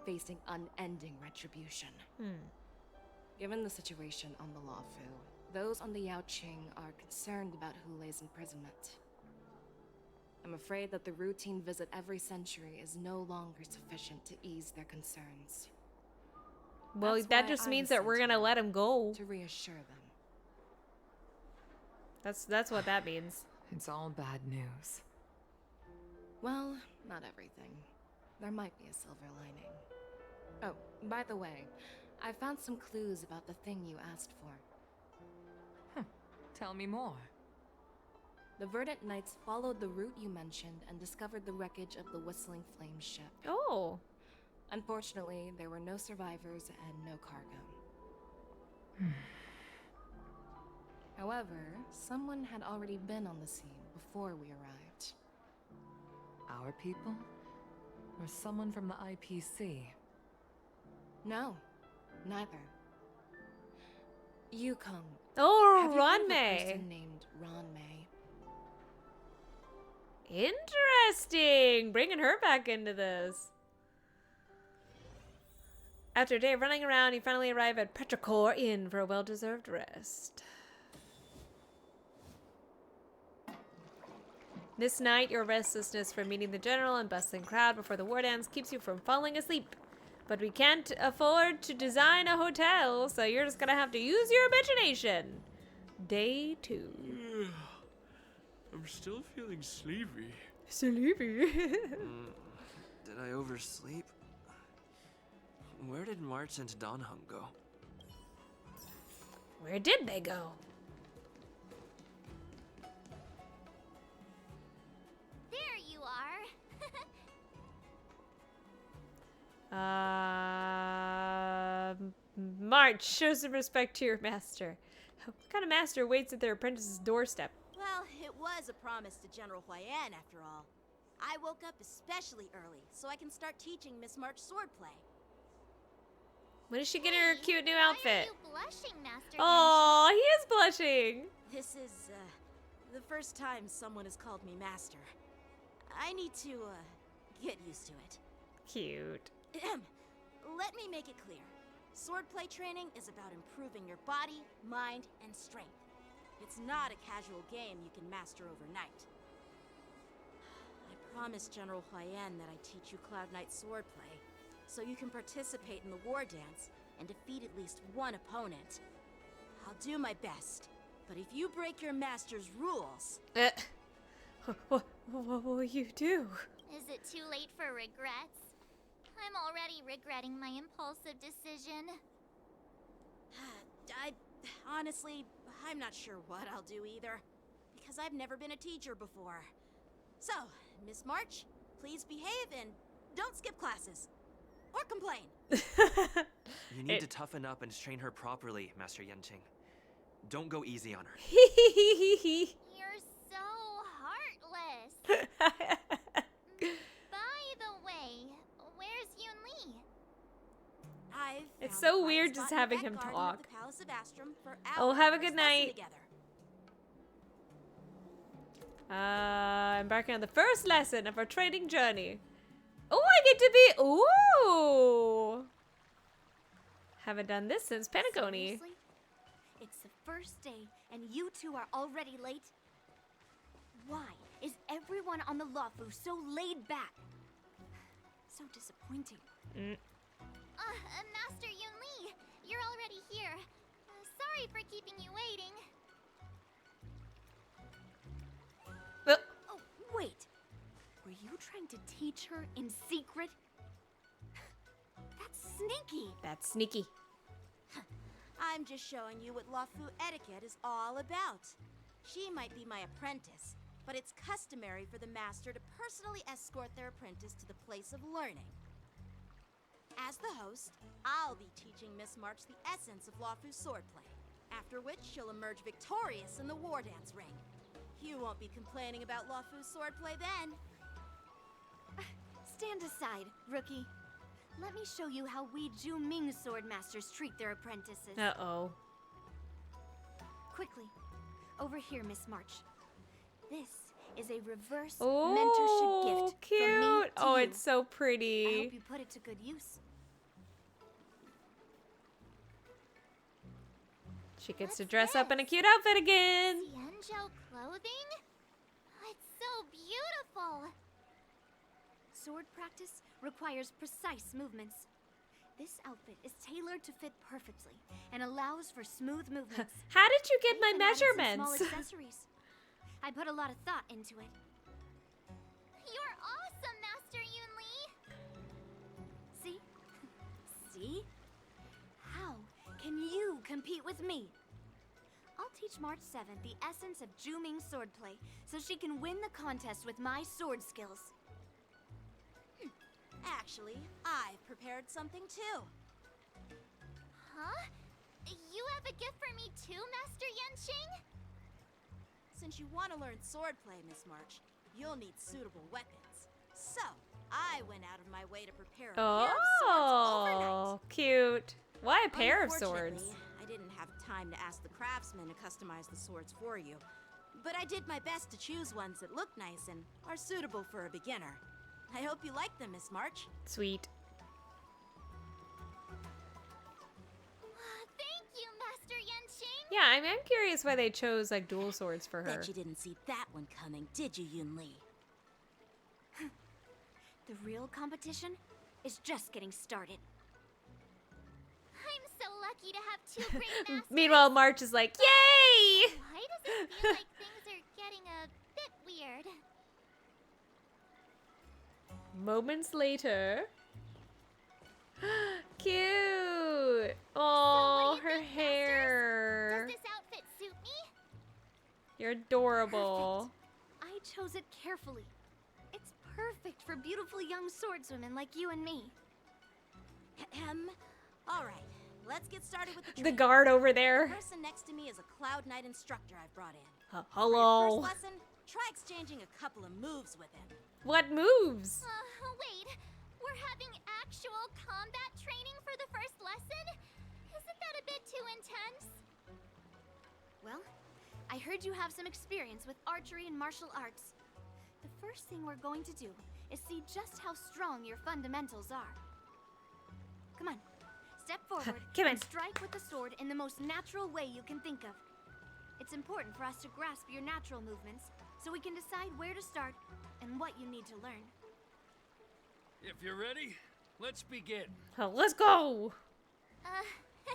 facing unending retribution. Given the situation on the Lawfu, those on the Yaoqing are concerned about Hule's imprisonment. I'm afraid that the routine visit every century is no longer sufficient to ease their concerns. Well, That's that why just I means was that sent we're gonna here, let him go. to reassure them. That's what that means. It's all bad news. Well, not everything. There might be a silver lining. Oh, by the way, I found some clues about the thing you asked for. Tell me more. The Verdant Knights followed the route you mentioned and discovered the wreckage of the Whistling Flame ship. Oh. Unfortunately, there were no survivors and no cargo. However, someone had already been on the scene before we arrived. Our people? Or someone from the IPC? No, neither. Yukong. Oh, Have you heard of a Ranmei. person named Ranmei? Interesting. Bringing her back into this. After a day of running around, you finally arrive at Petrichor Inn for a well-deserved rest. This night, your restlessness from meeting the general and bustling crowd before the Wardance keeps you from falling asleep. But we can't afford to design a hotel, so you're just gonna have to use your imagination. Day 2. I'm still feeling sleepy. Sleepy? Did I oversleep? Where did March and Donhung go? Where did they go? There you are. March, show some respect to your master. What kind of master waits at their apprentice's doorstep? Well, it was a promise to General Huayan, after all. I woke up especially early, so I can start teaching Miss March swordplay. When is she getting her cute new outfit? Why are you blushing, Master Oh, he is blushing. This is, the first time someone has called me master. I need to, get used to it. Cute. Let me make it clear. Swordplay training is about improving your body, mind, and strength. It's not a casual game you can master overnight. I promised General Huayan that I'd teach you Cloud Knight swordplay, so you can participate in the Wardance and defeat at least one opponent. I'll do my best, but if you break your master's rules... What will you do? Is it too late for regrets? I'm already regretting my impulsive decision. Honestly, I'm not sure what I'll do either, because I've never been a teacher before. So, Miss March, please behave and don't skip classes. Or complain. You need to toughen up and train her properly, Master Yenching. Don't go easy on her. You're so heartless. By the way, where's Yunli? It's so weird just having him talk. Oh, have a good night. Embarking on the first lesson of our training journey. Oh, I get to be... Ooh! Haven't done this since Pentagony. Seriously? It's the first day, and you two are already late? Why is everyone on the Luofu so laid back? So disappointing. Master Yunli, you're already here. Sorry for keeping you waiting. Oh, wait. Were you trying to teach her in secret? That's sneaky. That's sneaky. I'm just showing you what Luofu etiquette is all about. She might be my apprentice, but it's customary for the master to personally escort their apprentice to the place of learning. As the host, I'll be teaching Miss March the essence of Luofu swordplay, after which she'll emerge victorious in the Wardance ring. You won't be complaining about Luofu swordplay then. Stand aside, rookie. Let me show you how we Ju-Ming swordmasters treat their apprentices. Uh-oh. Quickly, over here, Miss March. This is a reverse Oh, mentorship gift cute. from me to Oh, you. it's so pretty. I hope you put it to good use. She gets to dress up in a cute outfit again. Xianzhou clothing? It's so beautiful. Sword practice requires precise movements. This outfit is tailored to fit perfectly and allows for smooth movements. How did you get my Even added some measurements? Small accessories. I put a lot of thought into it. You're awesome, Master Yunli. See? See? How can you compete with me? I'll teach March 7th the essence of Ju-Ming swordplay so she can win the contest with my sword skills. Actually, I've prepared something too. Huh? You have a gift for me too, Master Yenching? Since you want to learn swordplay, Miss March, you'll need suitable weapons. So, I went out of my way to prepare a pair of swords overnight. Oh, cute. Why a pair of swords? Unfortunately, I didn't have time to ask the craftsman to customize the swords for you. but I did my best to choose ones that look nice and are suitable for a beginner. I hope you like them, Miss March. Sweet. Thank you, Master Yenching. Yeah, I'm curious why they chose like dual swords for her. Bet you didn't see that one coming, did you, Yunli? The real competition is just getting started. I'm so lucky to have two great masters. Meanwhile, March is like, yay! Why does it feel like things are getting a bit weird? Moments later. Cute! Oh, her hair. Does this outfit suit me? You're adorable. I chose it carefully. It's perfect for beautiful young swordswomen like you and me. All right, let's get started with the The training. guard over there. The person next to me is a Cloud Knight instructor I've brought in. Hello. For your first lesson, try exchanging a couple of moves with him. What moves? Wait. We're having actual combat training for the first lesson? Isn't that a bit too intense? Well, I heard you have some experience with archery and martial arts. The first thing we're going to do is see just how strong your fundamentals are. Come on, step forward Come on. and strike with the sword in the most natural way you can think of. It's important for us to grasp your natural movements so we can decide where to start and what you need to learn. If you're ready, let's begin. Oh, let's go. Uh,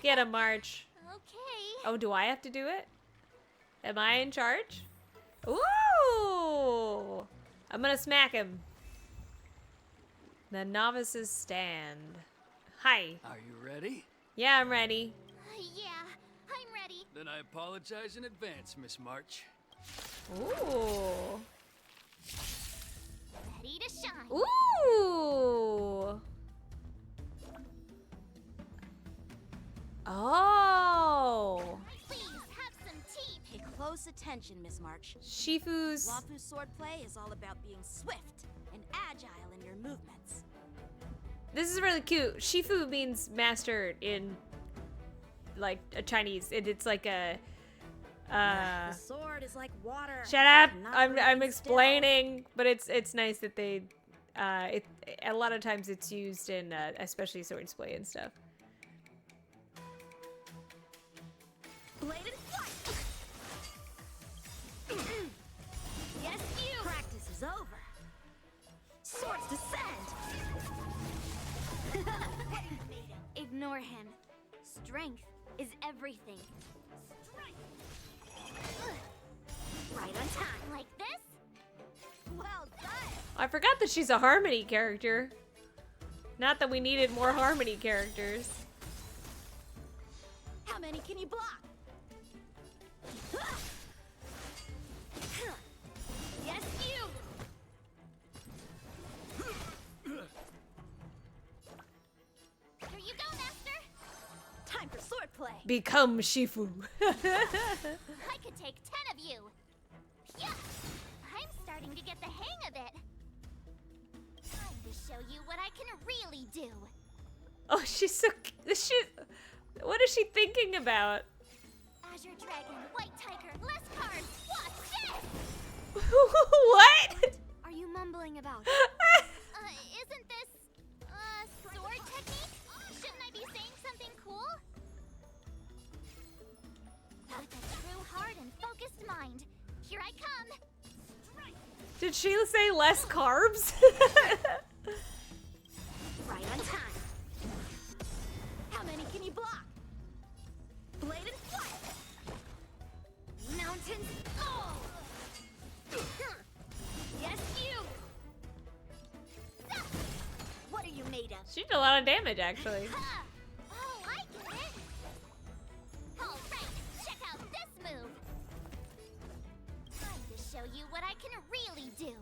Get him, March. Okay. Oh, do I have to do it? Am I in charge? Ooh! I'm gonna smack him. The novices stand. Hi. Are you ready? Yeah, I'm ready. Yeah, I'm ready. Then I apologize in advance, Miss March. Ooh. Ready to shine. Ooh. Oh. Please have some tea. Pay close attention, Miss March. Shifu's. Wafu swordplay is all about being swift and agile in your movements. This is really cute. Shifu means master in like a Chinese. It's like a The sword is like water. shut up. Cannot I'm remain explaining, but it's nice that they a lot of times it's used in especially swordplay and stuff. Blade and flight. Yes, you. Practice is over. Swords descend. Ignore him. Strength is everything. Right on time. Like this? Well done. I forgot that she's a Harmony character. Not that we needed more Harmony characters. How many can you block? Yes, you. Here you go, Master. Time for swordplay. Become Shifu. I could take 10 of you. Yeah. I'm starting to get the hang of it. Time to show you what I can really do. Oh, she's so. What is she thinking about? Azure Dragon, White Tiger, less cards. Watch this. What? Are you mumbling about? Isn't this sword technique? Shouldn't I be saying something cool? With a true heart and focused mind, here I come. Did she say less carbs? Right on time. How many can you block? Blade and flight. Mountains. Oh. Yes, you. What are you made of? She did a lot of damage, actually. Ha! Oh, I get it. All right, check out this move. Time to show you what I can really do.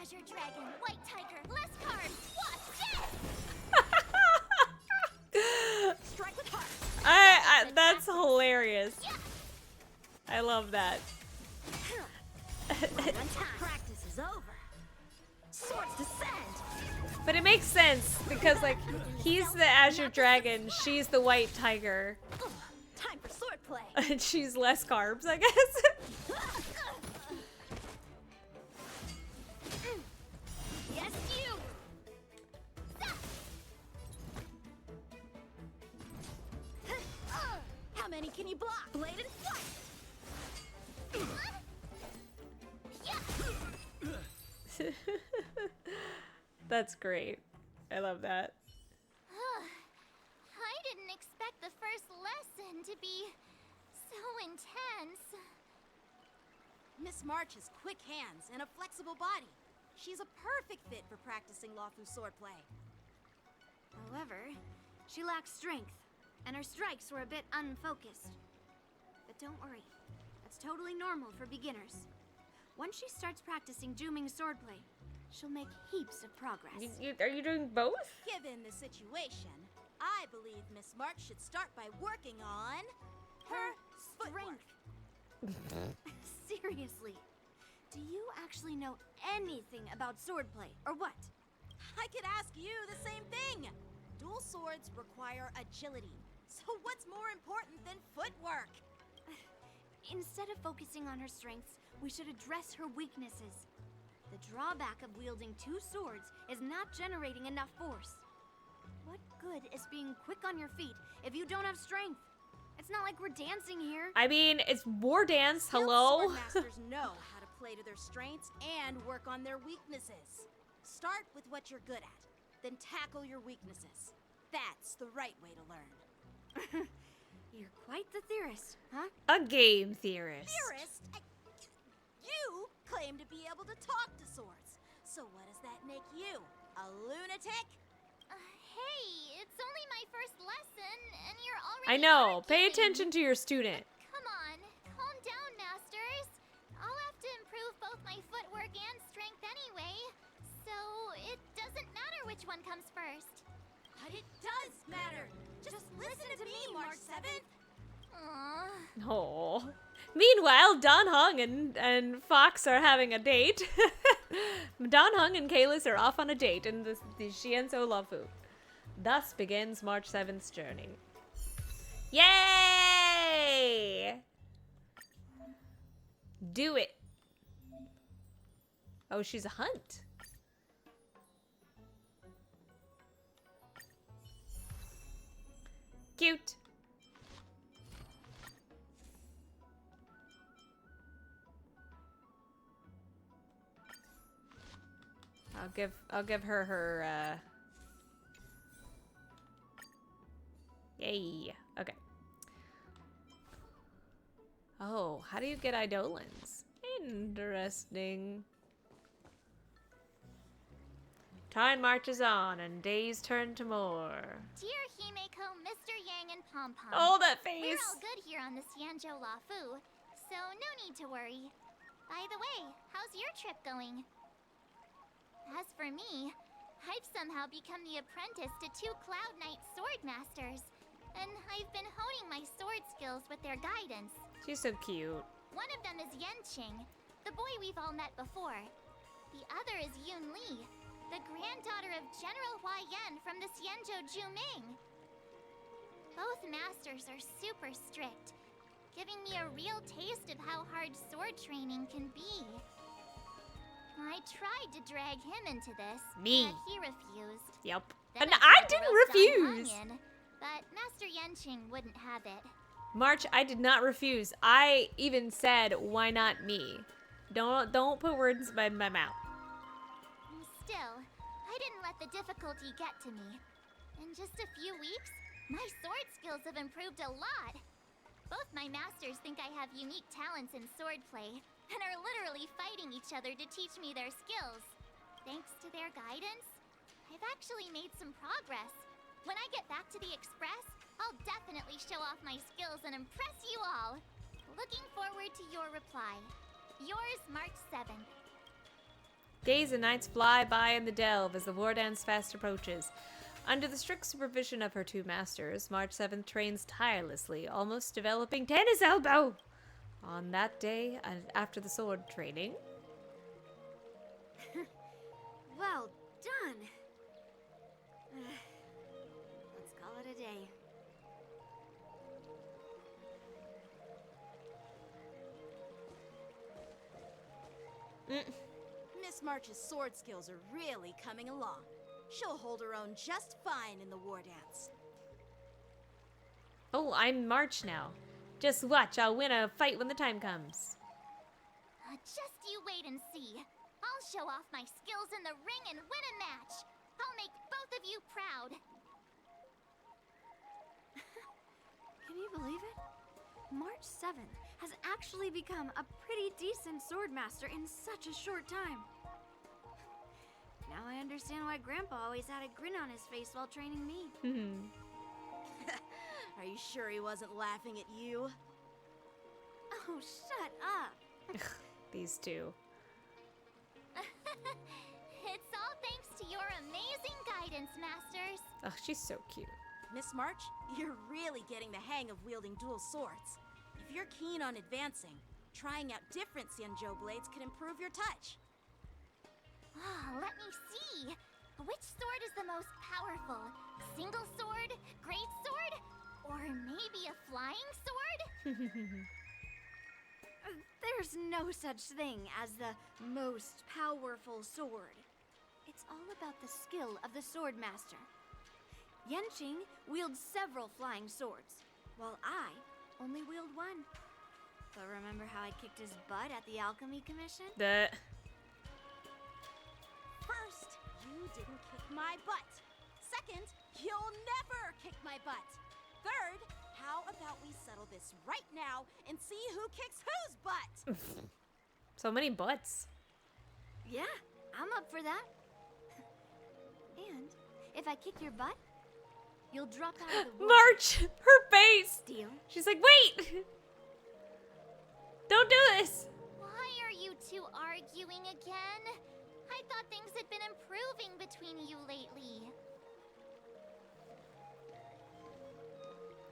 Azure Dragon, White Tiger, less cards. Watch this. Strike with heart. That's hilarious. I love that. Right on time. Practice is over. Swords descend. But it makes sense because like he's the Azure Dragon, she's the White Tiger, Time for swordplay. and she's less carbs, I guess. can you block? Blade and flight! That's great. I love that. I didn't expect the first lesson to be so intense. Miss March has quick hands and a flexible body. She's a perfect fit for practicing Lawfu swordplay. However, she lacks strength, and her strikes were a bit unfocused. But don't worry, that's totally normal for beginners. Once she starts practicing Juming swordplay, she'll make heaps of progress. Are you doing both? Given the situation, I believe Miss March should start by working on her strength. Seriously, do you actually know anything about swordplay, or what? I could ask you the same thing. Dual swords require agility, so what's more important than footwork? Instead of focusing on her strengths, we should address her weaknesses. The drawback of wielding two swords is not generating enough force. What good is being quick on your feet if you don't have strength? It's not like we're dancing here. I mean, it's Wardance. Hello. Swordmasters know how to play to their strengths and work on their weaknesses. Start with what you're good at, then tackle your weaknesses. That's the right way to learn. You're quite the theorist, huh? A game theorist. Theorist? You claim to be able to talk to swords. So what does that make you? A lunatic? Hey, it's only my first lesson, and you're already I know. arguing. Pay attention to your student. Come on, calm down, masters. I'll have to improve both my footwork and strength anyway, so it doesn't matter which one comes first. But it does matter. Just listen to me, March 7th. Aww. Oh. Meanwhile, Don Hung and Fox are having a date. Don Hung and Kalis are off on a date in the Xianzhou Lawfu. Thus begins March 7th's journey. Yay! Do it. Oh, she's a hunt. Cute. I'll give her her yay. Okay. Oh, how do you get Eidolons? Interesting. Time marches on and days turn to more. Dear Himeko, Mr. Yang, and Pom Pom. Oh, that face! We're all good here on the Xianzhou Lawfu, so no need to worry. By the way, how's your trip going? As for me, I've somehow become the apprentice to 2 Cloud Knight sword masters, and I've been honing my sword skills with their guidance. She's so cute. One of them is Yanqing, the boy we've all met before. The other is Yun Li, the granddaughter of General Hua Yan from the Xianzhou Juming. Both masters are super strict, giving me a real taste of how hard sword training can be. I tried to drag him into this, Me. but he refused. Yep. Then And I tried to didn't rope Don refuse. Hung in, but Master Yanqing wouldn't have it. March, I did not refuse. I even said, why not me? Don't put words in my mouth. Still, I didn't let the difficulty get to me. In just a few weeks, my sword skills have improved a lot. Both my masters think I have unique talents in swordplay, and are literally fighting each other to teach me their skills. Thanks to their guidance, I've actually made some progress. When I get back to the Express, I'll definitely show off my skills and impress you all. Looking forward to your reply. Yours, March 7th. Days and nights fly by in the delve as the Wardance fast approaches. Under the strict supervision of her 2 masters, March 7th trains tirelessly, almost developing tennis elbow. On that day, after the sword training... Well done. Let's call it a day. Miss March's sword skills are really coming along. She'll hold her own just fine in the Wardance. Oh, I'm March now. Just watch, I'll win a fight when the time comes. Just you wait and see. I'll show off my skills in the ring and win a match. I'll make both of you proud. Can you believe it? March 7th has actually become a pretty decent swordmaster in such a short time. Now I understand why Grandpa always had a grin on his face while training me. Are you sure he wasn't laughing at you? Oh, shut up. These two. It's all thanks to your amazing guidance, Masters. Oh, she's so cute. Miss March, you're really getting the hang of wielding dual swords. If you're keen on advancing, trying out different Xianzhou blades could improve your touch. Let me see. Which sword is the most powerful? Single sword? Great sword? Or maybe a flying sword? There's no such thing as the most powerful sword. It's all about the skill of the swordmaster. Yanqing wields several flying swords, while I only wield one. But remember how I kicked his butt at the Alchemy Commission? First, you didn't kick my butt. Second, you'll never kick my butt. Third, how about we settle this right now and see who kicks whose butt? So many butts. Yeah, I'm up for that. And if I kick your butt, you'll drop out of the woods. March! Her face! Deal? She's like, wait! Don't do this! Why are you two arguing again? I thought things had been improving between you lately.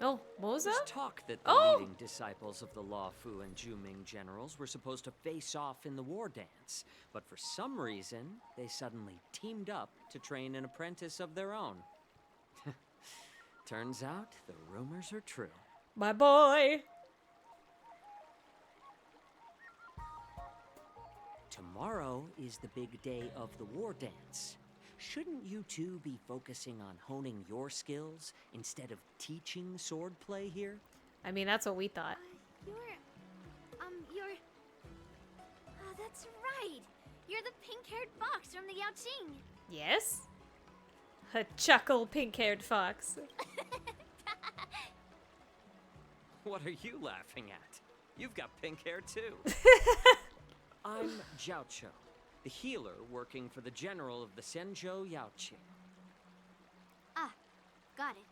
Oh, Moza? There's talk that the leading disciples of the Law Fu and Juming generals were supposed to face off in the war dance, but for some reason, they suddenly teamed up to train an apprentice of their own. Turns out, the rumors are true. My boy! Tomorrow is the big day of the war dance. Shouldn't you two be focusing on honing your skills instead of teaching swordplay here? I mean, that's what we thought. That's right. You're the pink-haired fox from the Yaoqing. Yes? A chuckle pink-haired fox. What are you laughing at? You've got pink hair too. I'm Jiaoqiu, the healer working for the general of the Xianzhou Yaoqing. Ah, got it.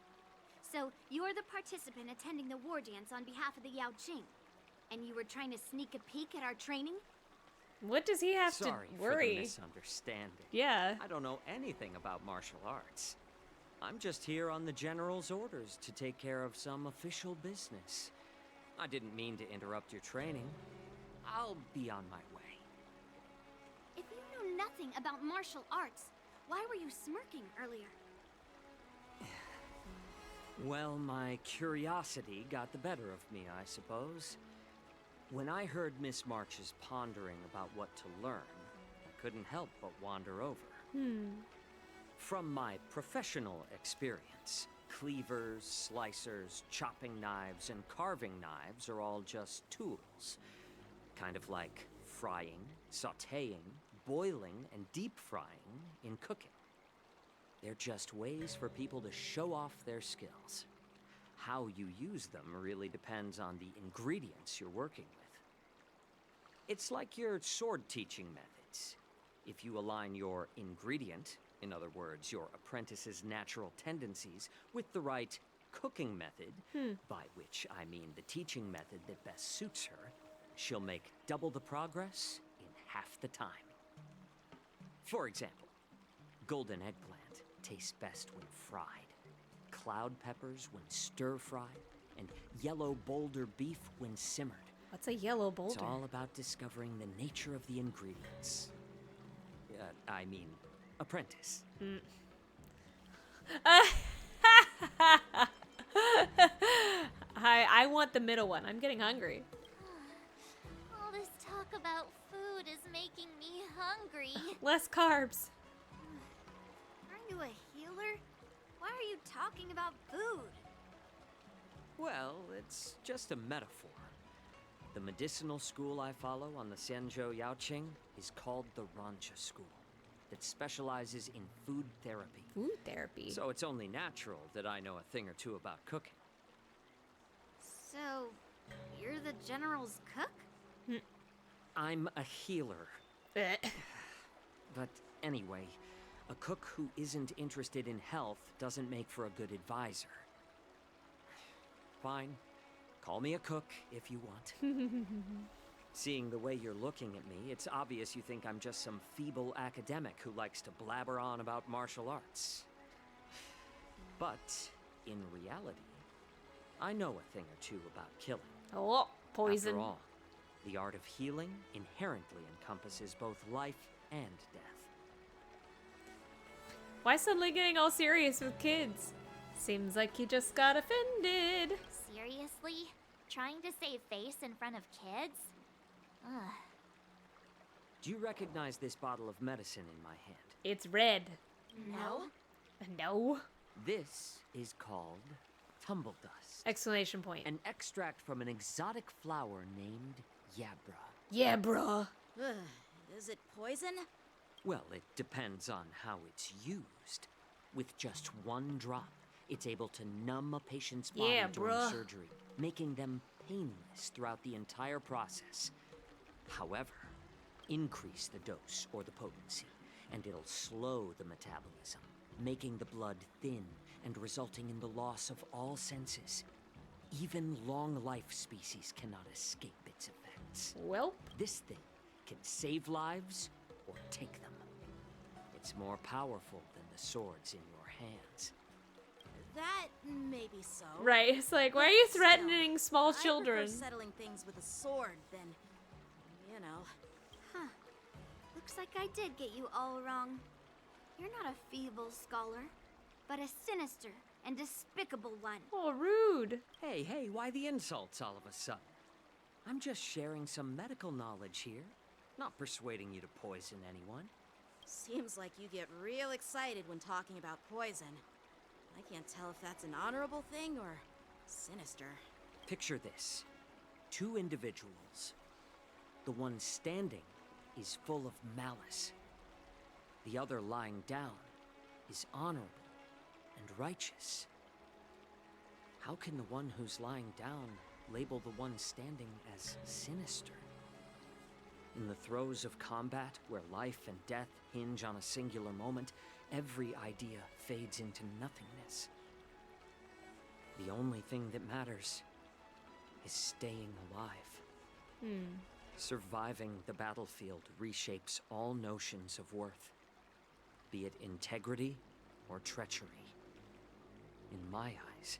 So, you're the participant attending the war dance on behalf of the Yaoqing. And you were trying to sneak a peek at our training? What does he have Sorry to worry? for the misunderstanding. Yeah. I don't know anything about martial arts. I'm just here on the general's orders to take care of some official business. I didn't mean to interrupt your training. I'll be on my way. If you knew nothing about martial arts, why were you smirking earlier? Well, my curiosity got the better of me, I suppose. When I heard Miss March's pondering about what to learn, I couldn't help but wander over. From my professional experience, cleavers, slicers, chopping knives, and carving knives are all just tools. Kind of like frying, sautéing, boiling, and deep frying in cooking. They're just ways for people to show off their skills. How you use them really depends on the ingredients you're working with. It's like your sword teaching methods. If you align your ingredient, in other words, your apprentice's natural tendencies, with the right cooking method, by which I mean the teaching method that best suits her, she'll make double the progress in half the time. For example, golden eggplant tastes best when fried, cloud peppers when stir-fried, and yellow boulder beef when simmered. What's a yellow boulder? It's all about discovering the nature of the ingredients. I mean, apprentice. I want the middle one. I'm getting hungry. All this talk about food is making me hungry. Less carbs. Aren't you a healer? Why are you talking about food? Well, it's just a metaphor. The medicinal school I follow on the Xianzhou Yaoqing is called the Rancha School. That specializes in food therapy. Food therapy? So it's only natural that I know a thing or two about cooking. So, you're the General's cook? I'm a healer. But anyway, a cook who isn't interested in health doesn't make for a good advisor. Fine. Call me a cook if you want. Seeing the way you're looking at me, it's obvious you think I'm just some feeble academic who likes to blabber on about martial arts. But, in reality, I know a thing or two about killing. Oh, poison. After all, the art of healing inherently encompasses both life and death. Why suddenly getting all serious with kids? Seems like you just got offended. Seriously? Trying to save face in front of kids? Ugh. Do you recognize this bottle of medicine in my hand? It's red. No. No. This is called tumble dust. Exclamation point. An extract from an exotic flower named Yabra. Yeah, bruh. Is it poison? Well, it depends on how it's used. With just one drop, it's able to numb a patient's body during surgery, making them painless throughout the entire process. However, increase the dose or the potency, and it'll slow the metabolism, making the blood thin and resulting in the loss of all senses. Even long-life species cannot escape its effects. Well, this thing can save lives or take them. It's more powerful than the swords in your hands. That may be so. Right, it's like, why are you threatening small children? I prefer settling things with a sword than, you know. Huh. Looks like I did get you all wrong. You're not a feeble scholar, but a sinister and despicable one. Oh, rude. Hey, why the insults all of a sudden? I'm just sharing some medical knowledge here, not persuading you to poison anyone. Seems like you get real excited when talking about poison. I can't tell if that's an honorable thing or sinister. Picture this. Two individuals. The one standing is full of malice. The other lying down is honorable and righteous. How can the one who's lying down label the one standing as sinister? In the throes of combat, where life and death hinge on a singular moment, every idea fades into nothingness. The only thing that matters is staying alive. Surviving the battlefield reshapes all notions of worth, be it integrity or treachery. In my eyes,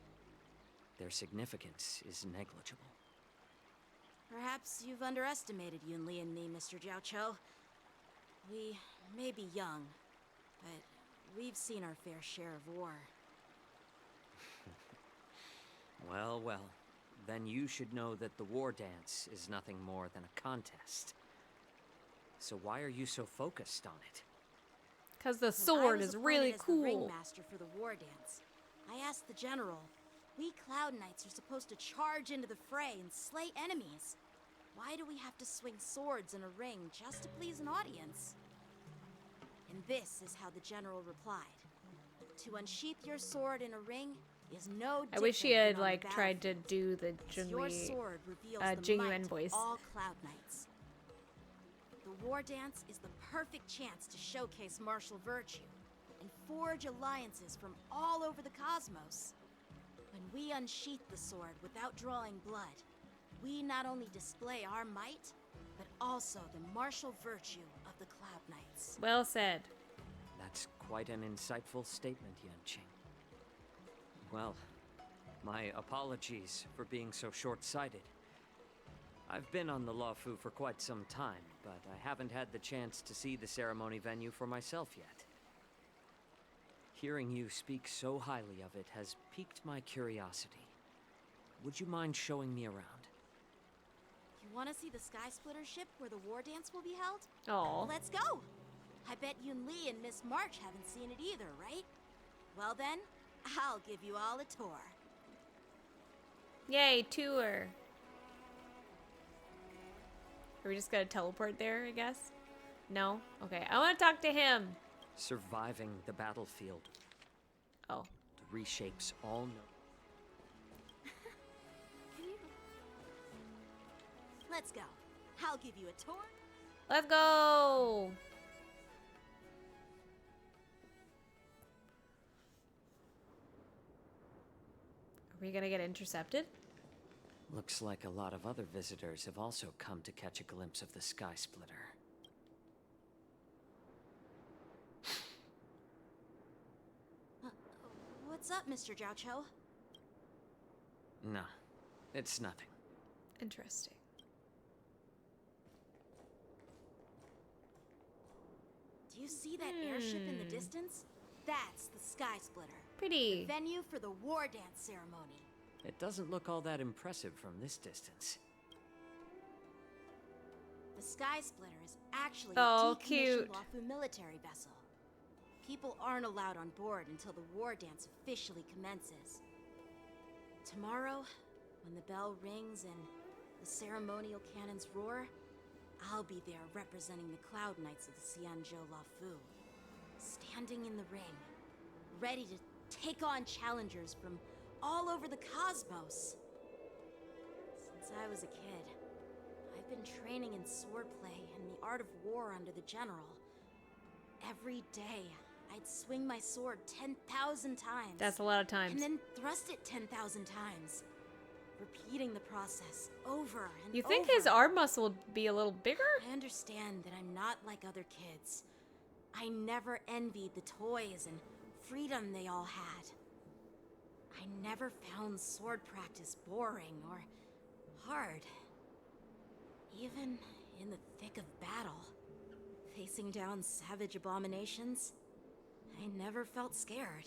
their significance is negligible. Perhaps you've underestimated Yunli and me, Mr. Jiaoqiu. We may be young, but we've seen our fair share of war. Well, then you should know that the Wardance is nothing more than a contest. So why are you so focused on it? Because the sword is really cool. When I was appointed as the ringmaster for the Wardance, I asked the general, we Cloud Knights are supposed to charge into the fray and slay enemies. Why do we have to swing swords in a ring just to please an audience? And this is how the general replied. To unsheath your sword in a ring is no different. I wish he had like tried to do the your sword reveals the Jingyuan might voice. of all Cloud Knights. The Wardance is the perfect chance to showcase martial virtue and forge alliances from all over the cosmos. When we unsheath the sword without drawing blood, we not only display our might, but also the martial virtue of the Cloud Knights. Well said. That's quite an insightful statement, Yanqing. Well, my apologies for being so short-sighted. I've been on the Luofu for quite some time, but I haven't had the chance to see the ceremony venue for myself yet. Hearing you speak so highly of it has piqued my curiosity. Would you mind showing me around? You want to see the Sky Splitter ship where the Wardance will be held? Oh. Let's go! I bet Yunli and Miss March haven't seen it either, right? Well then, I'll give you all a tour. Yay, tour. Are we just gonna teleport there, I guess? No? Okay, I want to talk to him. Surviving the battlefield. Oh. Reshapes all Let's go. I'll give you a tour. Let's go! Are we gonna get intercepted? Looks like a lot of other visitors have also come to catch a glimpse of the Sky Splitter. What's up, Mr. Jiao Cho? No, it's nothing. Interesting. Do you see that airship in the distance? That's the Sky Splitter. Pretty. The venue for the Wardance ceremony. It doesn't look all that impressive from this distance. The Sky Splitter is actually a Oh, decommissioned cute. Luofu military vessel. People aren't allowed on board until the Wardance officially commences. Tomorrow, when the bell rings and the ceremonial cannons roar, I'll be there representing the Cloud Knights of the Xianzhou Luofu, standing in the ring, ready to take on challengers from all over the cosmos. Since I was a kid, I've been training in swordplay and the art of war under the general. Every day, I'd swing my sword 10,000 times. That's a lot of times. And then thrust it 10,000 times. Repeating the process over and over. You think his arm muscle would be a little bigger? I understand that I'm not like other kids. I never envied the toys and freedom they all had. I never found sword practice boring or hard. Even in the thick of battle, facing down savage abominations, I never felt scared.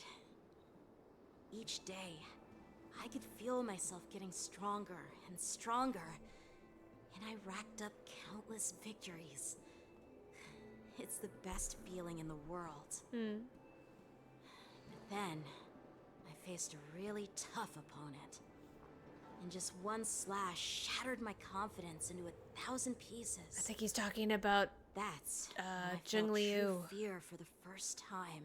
Each day, I could feel myself getting stronger and stronger, and I racked up countless victories. It's the best feeling in the world. But then, I faced a really tough opponent, and just one slash shattered my confidence into 1,000 pieces. I think he's talking about That's when I felt Jing Liu. true fear for the first time.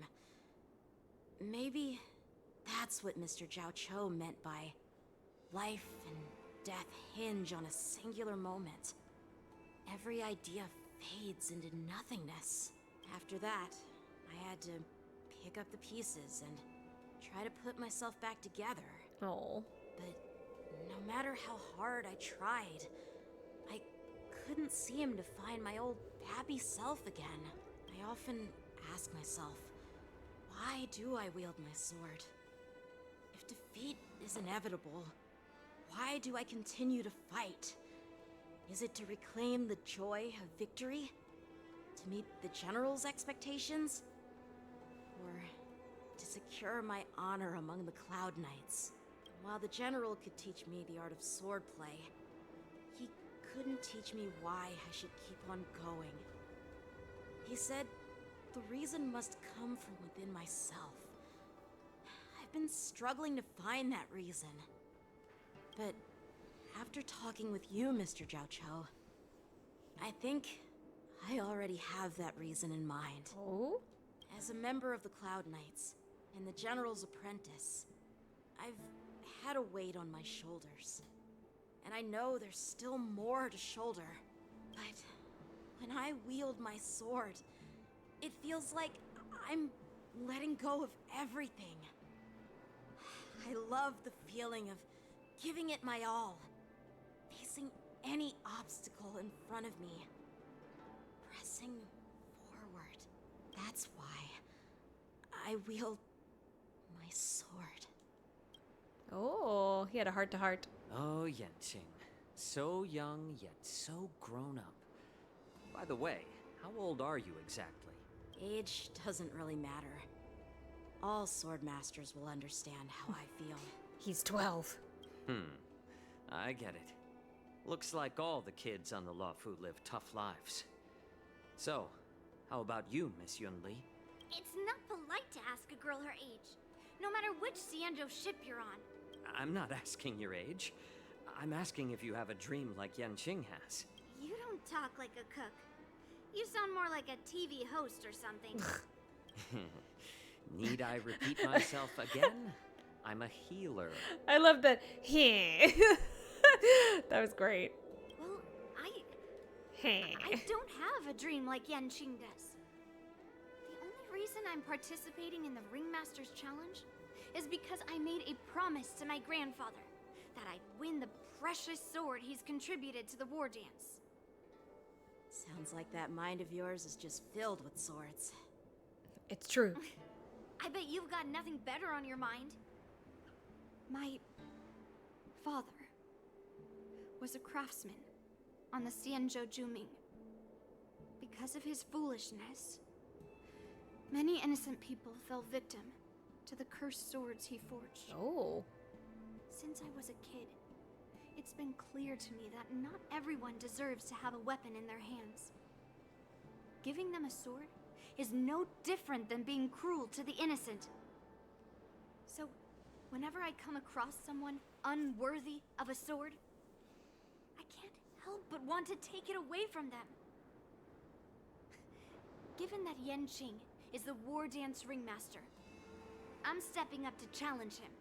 Maybe that's what Mr. Jiao Cho meant by life and death hinge on a singular moment. Every idea fades into nothingness. After that, I had to pick up the pieces and try to put myself back together. Oh. But no matter how hard I tried, I couldn't seem to find my old happy self again. I often ask myself, why do I wield my sword? If defeat is inevitable, why do I continue to fight? Is it to reclaim the joy of victory? To meet the general's expectations? Or to secure my honor among the Cloud Knights? While the general could teach me the art of swordplay, he couldn't teach me why I should keep on going. He said the reason must come from within myself. I've been struggling to find that reason. But after talking with you, Mr. Jiao Cho, I think I already have that reason in mind. Oh? As a member of the Cloud Knights and the General's apprentice, I've had a weight on my shoulders. And I know there's still more to shoulder. But when I wield my sword, it feels like I'm letting go of everything. I love the feeling of giving it my all, facing any obstacle in front of me, pressing forward. That's why I wield my sword. Oh, he had a heart-to-heart. Oh, Yanqing. So young, yet so grown up. By the way, how old are you exactly? Age doesn't really matter. All sword masters will understand how I feel. He's 12. I get it. Looks like all the kids on the Luofu live tough lives. So, how about you, Miss Yunli? It's not polite to ask a girl her age, no matter which Xianzhou ship you're on. I'm not asking your age. I'm asking if you have a dream like Yanqing has. You don't talk like a cook. You sound more like a TV host or something. Need I repeat myself again? I'm a healer. I love that. That was great. Well, I don't have a dream like Yanqing does. The only reason I'm participating in the Ringmaster's Challenge is because I made a promise to my grandfather that I'd win the precious sword he's contributed to the war dance. Sounds like that mind of yours is just filled with swords. It's true. I bet you've got nothing better on your mind. My father was a craftsman on the Xianzhou Juming. Because of his foolishness, many innocent people fell victim to the cursed swords he forged. Oh. Since I was a kid, it's been clear to me that not everyone deserves to have a weapon in their hands. Giving them a sword is no different than being cruel to the innocent. So, whenever I come across someone unworthy of a sword, I can't help but want to take it away from them. Given that Yanqing is the war dance ringmaster, I'm stepping up to challenge him.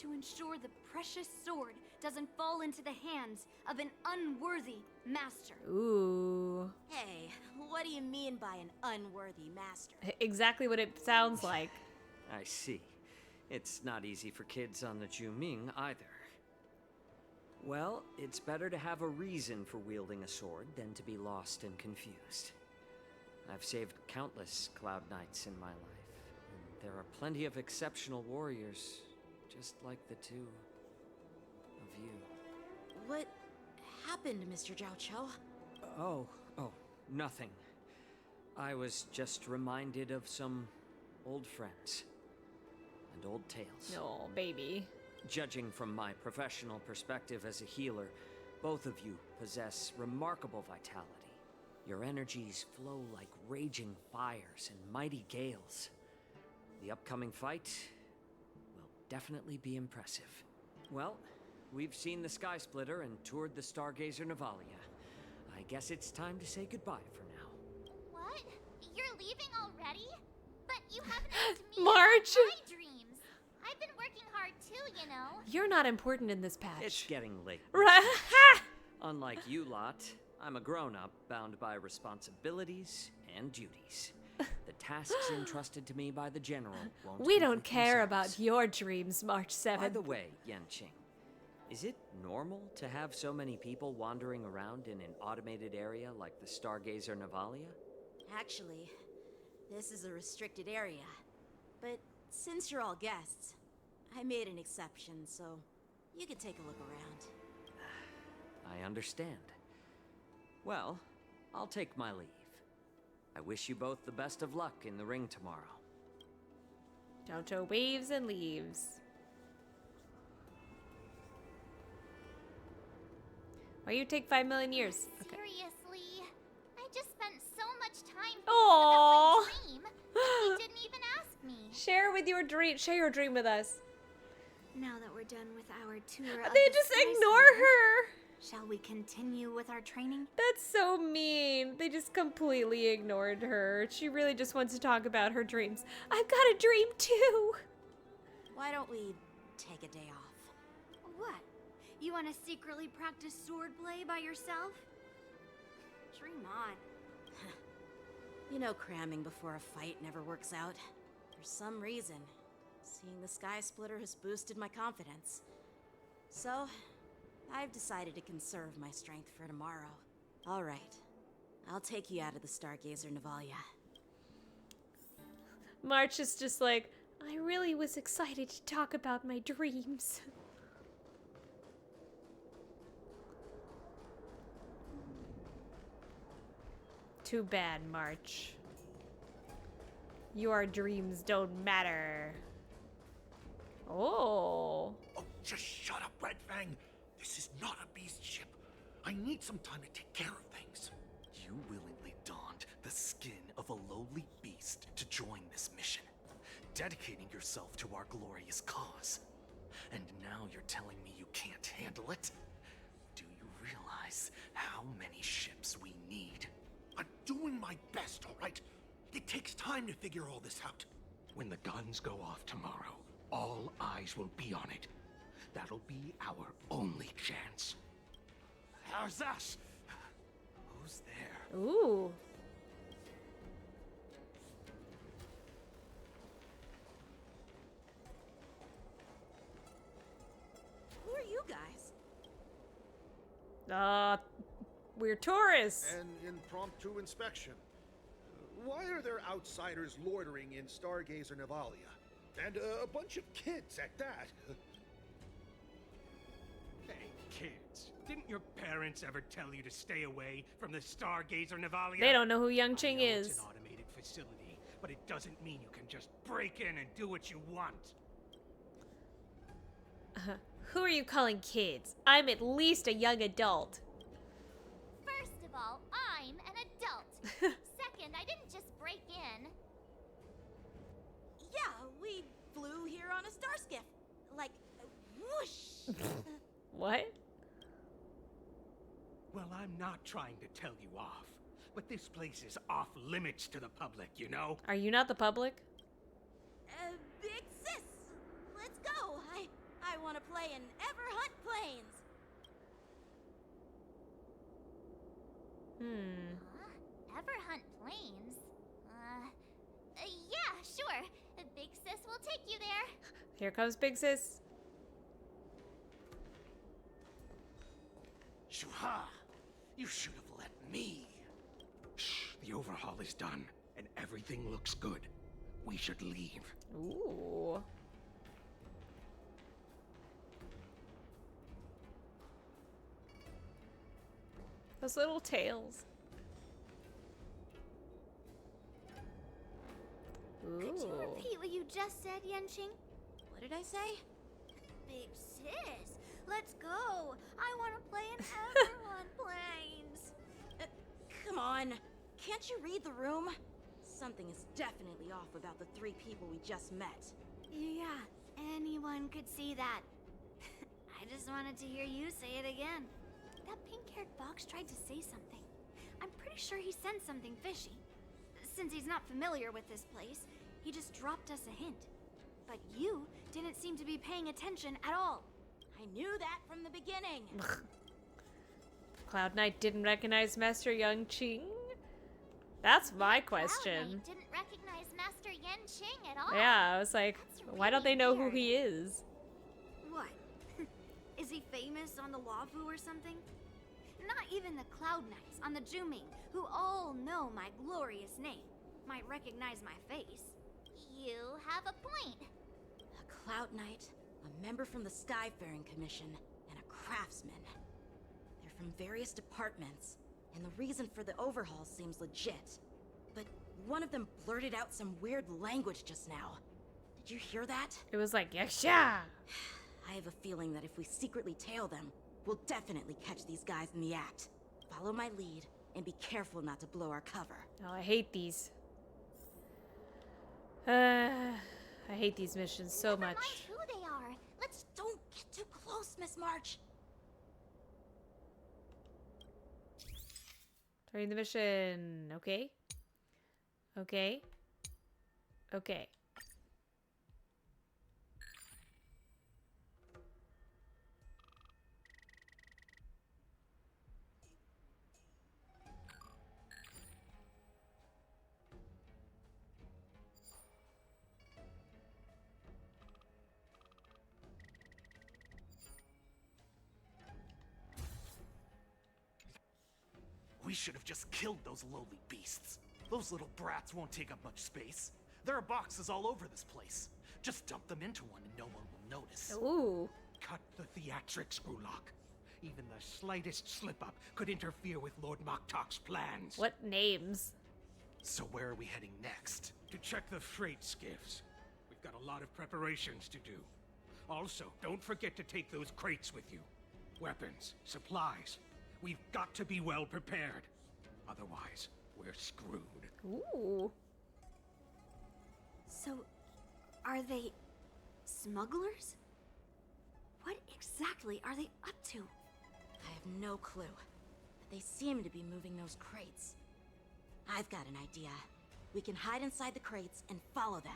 To ensure the precious sword doesn't fall into the hands of an unworthy master. Ooh. Hey, what do you mean by an unworthy master? Exactly what it sounds like. I see. It's not easy for kids on the Juming either. Well, it's better to have a reason for wielding a sword than to be lost and confused. I've saved countless Cloud Knights in my life, and there are plenty of exceptional warriors, just like the two of you. What happened, Mr. Zhao Cho? Oh, nothing. I was just reminded of some old friends and old tales. Oh, baby. Judging from my professional perspective as a healer, both of you possess remarkable vitality. Your energies flow like raging fires and mighty gales. The upcoming fight will definitely be impressive. Well, we've seen the Sky Splitter and toured the Stargazer Navalia. I guess it's time to say goodbye for now. What? You're leaving already? But you haven't asked me March! about my dreams. I've been working hard too, you know. You're not important in this patch. It's getting late. Right. Unlike you lot, I'm a grown-up bound by responsibilities and duties. The tasks entrusted to me by the General won't We don't complete care themselves. about your dreams, March 7th. By the way, Yanqing, is it normal to have so many people wandering around in an automated area like the Stargazer Navalia? Actually, this is a restricted area. But since you're all guests, I made an exception, so you can take a look around. I understand. Well, I'll take my leave. I wish you both the best of luck in the ring tomorrow. Jojo waves and leaves. Why you take 5 million years? Okay. Seriously, I just spent so much time thinking Aww. about my dream, and you didn't even ask me. Share your dream with us. Now that we're done with our tour of They the just Sky ignore Splitter, her. shall we continue with our training? That's so mean. They just completely ignored her. She really just wants to talk about her dreams. I've got a dream too. Why don't we take a day off? What? You want to secretly practice swordplay by yourself? Dream on. You know cramming before a fight never works out. For some reason, seeing the Sky Splitter has boosted my confidence. So, I've decided to conserve my strength for tomorrow. All right. I'll take you out of the Stargazer Navalia. March is just like, I really was excited to talk about my dreams. Too bad, March. Your dreams don't matter. Oh. Oh, just shut up, Red Fang. This is not a beast ship. I need some time to take care of things. You willingly donned the skin of a lowly beast to join this mission, dedicating yourself to our glorious cause. and now you're telling me you can't handle it? Do you realize how many ships we need? I'm doing my best, all right? It takes time to figure all this out. When the guns go off tomorrow, all eyes will be on it. That'll be our only chance. How's that? Who's there? Ooh. Who are you guys? We're tourists. An impromptu inspection. Why are there outsiders loitering in Stargazer Navalia? And a bunch of kids at that. Hey, kids. Didn't your parents ever tell you to stay away from the Stargazer Navalia? They don't know who Young Ching I know is. It's an automated facility, but it doesn't mean you can just break in and do what you want. Who are you calling kids? I'm at least a young adult. First of all, I'm an adult. Second, I didn't just break in. Yeah, we flew here on a star skiff. Like, whoosh. What? Well, I'm not trying to tell you off, but this place is off limits to the public, you know? Are you not the public? Big sis, let's go. I want to play in Everhunt Plains. Everhunt Plains? Yeah, sure. Big Sis will take you there. Here comes Big Sis. Shuha! You should have let me. Shh, the overhaul is done, and everything looks good. We should leave. Ooh. Those little tails. Ooh. Could you repeat what you just said, Yenching? What did I say? Big sis, let's go. I want to play in Everhunt Plains. Come on. Can't you read the room? Something is definitely off about the 3 people we just met. Yeah, anyone could see that. I just wanted to hear you say it again. That pink-haired fox tried to say something. I'm pretty sure he sensed something fishy. Since he's not familiar with this place, he just dropped us a hint. But you didn't seem to be paying attention at all. I knew that from the beginning. Cloud Knight didn't recognize Master Young Ching? That's my question. Cloud Knight didn't recognize Master Yenching at all. Yeah, I was like, why don't they know who he is? What? Is he famous on the Lavu or something? Not even the Cloud Knights on the Juming, who all know my glorious name, might recognize my face. You have a point. A Cloud Knight, a member from the Skyfaring Commission, and a craftsman. They're from various departments, and the reason for the overhaul seems legit. But one of them blurted out some weird language just now. Did you hear that? It was like, yaksha! I have a feeling that if we secretly tail them, we'll definitely catch these guys in the act. Follow my lead, and be careful not to blow our cover. Oh, I hate these. I hate these missions so Never much. mind who they are. Let's don't get too close, Miss March. Starting the mission. Okay. Okay. Okay. We should have just killed those lowly beasts. Those little brats won't take up much space. There are boxes all over this place. Just dump them into one and no one will notice. Ooh. Cut the theatrics, Grulock. Even the slightest slip-up could interfere with Lord Moktok's plans. What names? So where are we heading next? To check the freight skiffs. We've got a lot of preparations to do. Also, don't forget to take those crates with you. Weapons, supplies. We've got to be well prepared. Otherwise, we're screwed. Ooh. So, are they smugglers? What exactly are they up to? I have no clue. But they seem to be moving those crates. I've got an idea. We can hide inside the crates and follow them.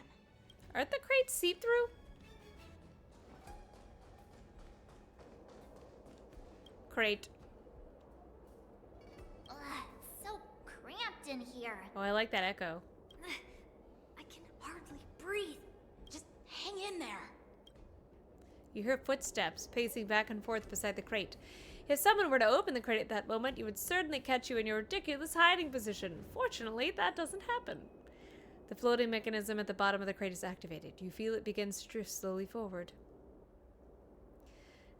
Aren't the crates see-through? Crate. Ugh, so cramped in here. Oh, I like that echo. I can hardly breathe. Just hang in there. You hear footsteps pacing back and forth beside the crate. If someone were to open the crate at that moment, it would certainly catch you in your ridiculous hiding position. Fortunately, that doesn't happen. The floating mechanism at the bottom of the crate is activated. You feel it begins to drift slowly forward.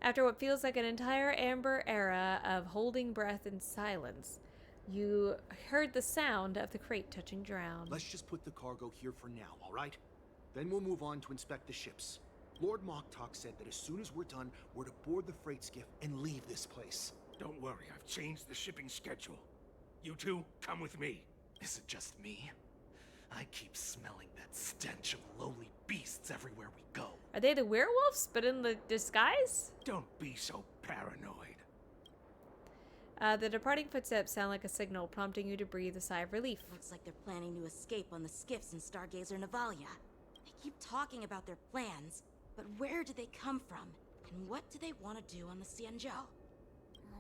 After what feels like an entire amber era of holding breath in silence, you heard the sound of the crate touching ground. Let's just put the cargo here for now, all right? Then we'll move on to inspect the ships. Lord Moktok said that as soon as we're done, we're to board the freight skiff and leave this place. Don't worry, I've changed the shipping schedule. You two, come with me. Is it just me? I keep smelling that stench of lowly beasts everywhere we go. Are they the werewolves, but in the disguise? Don't be so paranoid. The departing footsteps sound like a signal, prompting you to breathe a sigh of relief. Looks like they're planning to escape on the skiffs in Stargazer Navalia. They keep talking about their plans, but where do they come from? And what do they want to do on the Xianzhou?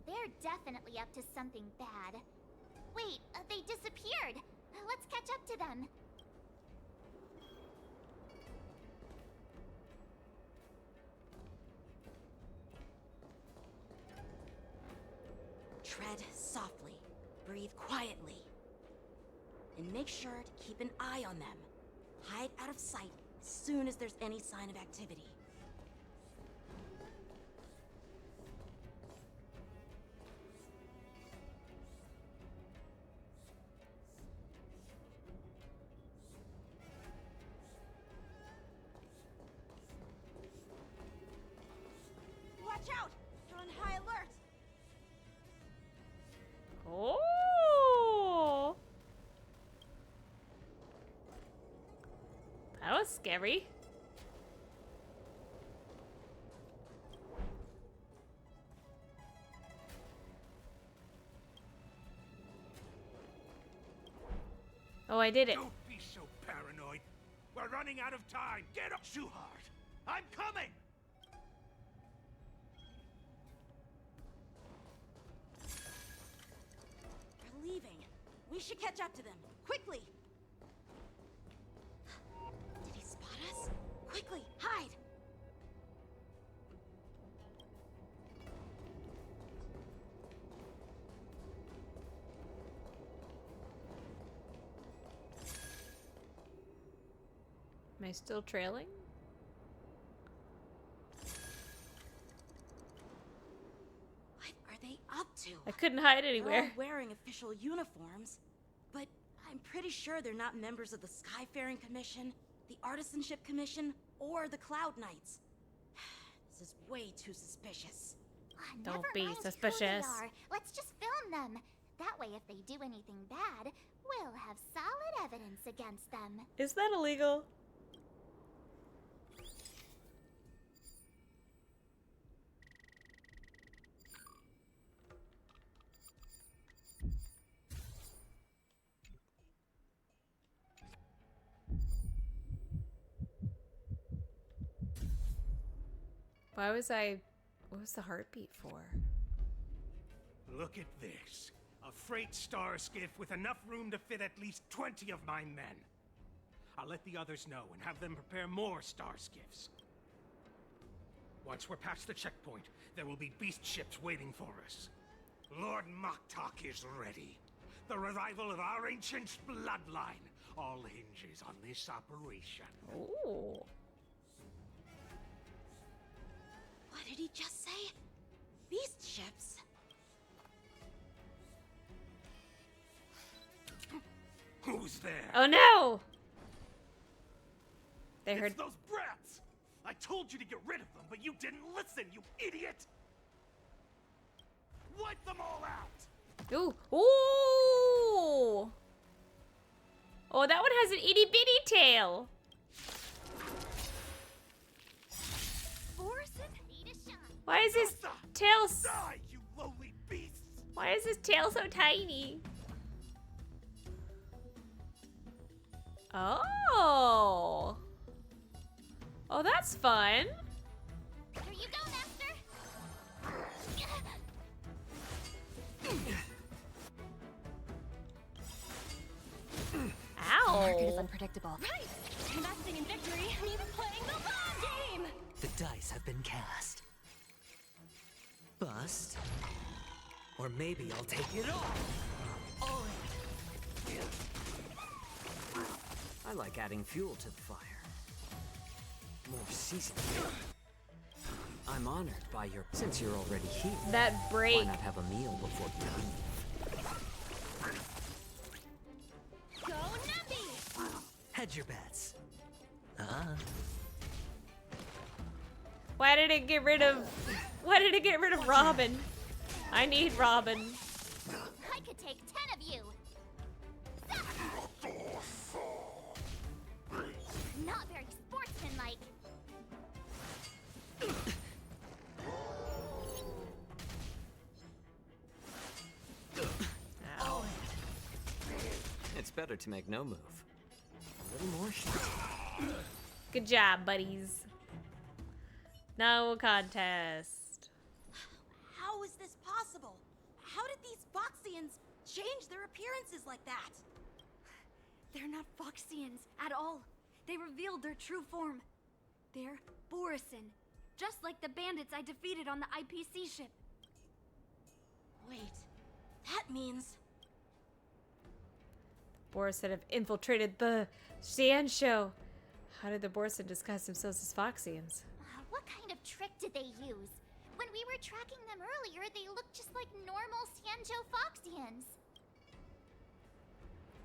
They're definitely up to something bad. Wait, they disappeared. Let's catch up to them. Tread softly, breathe quietly, and make sure to keep an eye on them. Hide out of sight as soon as there's any sign of activity. Watch out! You're on high alert! Oh! That was scary. Oh, I did it. Don't be so paranoid. We're running out of time. Get up, Shuhard. I'm coming! They're leaving. We should catch up to them. Quickly! Did he spot us? Quickly, hide! Am I still trailing? What are they up to? I couldn't hide They're anywhere. all wearing official uniforms, but I'm pretty sure they're not members of the Skyfaring Commission, the Artisanship Commission, or the Cloud Knights. This is way too suspicious. Don't Never be mind suspicious. Who they are. Let's just film them. That way, if they do anything bad, we'll have solid evidence against them. Is that illegal? What was the heartbeat for? Look at this. A freight star skiff with enough room to fit at least 20 of my men. I'll let the others know and have them prepare more star skiffs. Once we're past the checkpoint, there will be beast ships waiting for us. Lord Moktok is ready. The revival of our ancient bloodline all hinges on this operation. Ooh. What did he just say? Beast ships? Who's there? Oh no! They It's heard. those brats! I told you to get rid of them, but you didn't listen, you idiot! Wipe them all out! Ooh! Ooh! Oh, that one has an itty bitty tail. Orson? Need a shot. Why is his tail you lowly beasts! Why is his tail so tiny? Oh. Oh, that's fun. Here you go, Master. Ow. The market is unpredictable. Right! Investing in victory means playing the long game! The dice have been cast. Bust. Or maybe I'll take it all. I like adding fuel to the fire. More seasoning. I'm honored by your... Since you're already here, That break. why not have a meal before you leave? Go Numbie! Hedge your bets. Why did it get rid of Robin? I need Robin. I could take 10 of you. Not very sportsmanlike. Ow. It's better to make no move. A little more shit. Good job, buddies. No contest. How is this possible? How did these foxians change their appearances like that? They're not foxians at all. They revealed their true form. They're Borisin, just like the bandits I defeated on the IPC ship. Wait, that means... Borisin have infiltrated the Xian show. How did the Borisin disguise themselves as Foxians? What kind of trick did they use? When we were tracking them earlier, they looked just like normal Xianzhou Foxians.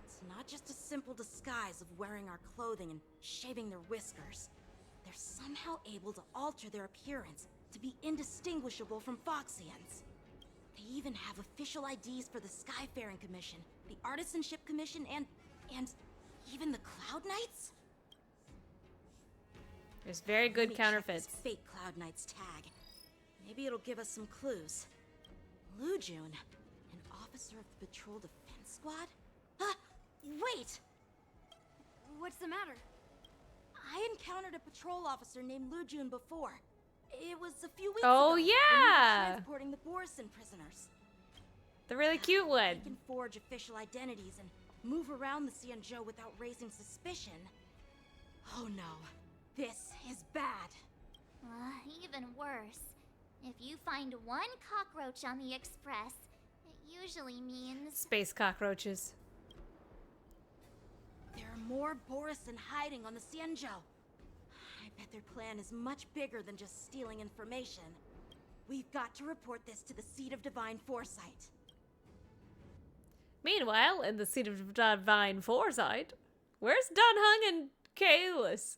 It's not just a simple disguise of wearing our clothing and shaving their whiskers. They're somehow able to alter their appearance to be indistinguishable from Foxians. They even have official IDs for the Skyfaring Commission, the Artisanship Commission, and even the Cloud Knights? There's very good Let me counterfeits. check this fake Cloud Knight's tag. Maybe it'll give us some clues. Lujun, an officer of the Patrol Defense Squad? Wait! What's the matter? I encountered a patrol officer named Lujun before. It was a few weeks Oh, ago. when we were yeah! transporting the Borisin prisoners. The really cute one. They can forge official identities and move around the Xianzhou without raising suspicion. Oh no, this is bad. Even worse. If you find one cockroach on the express, it usually means... Space cockroaches. There are more Borisin hiding on the Xianzhou. I bet their plan is much bigger than just stealing information. We've got to report this to the Seat of Divine Foresight. Meanwhile, in the Seat of Divine Foresight, where's Dunhung and Kaelis?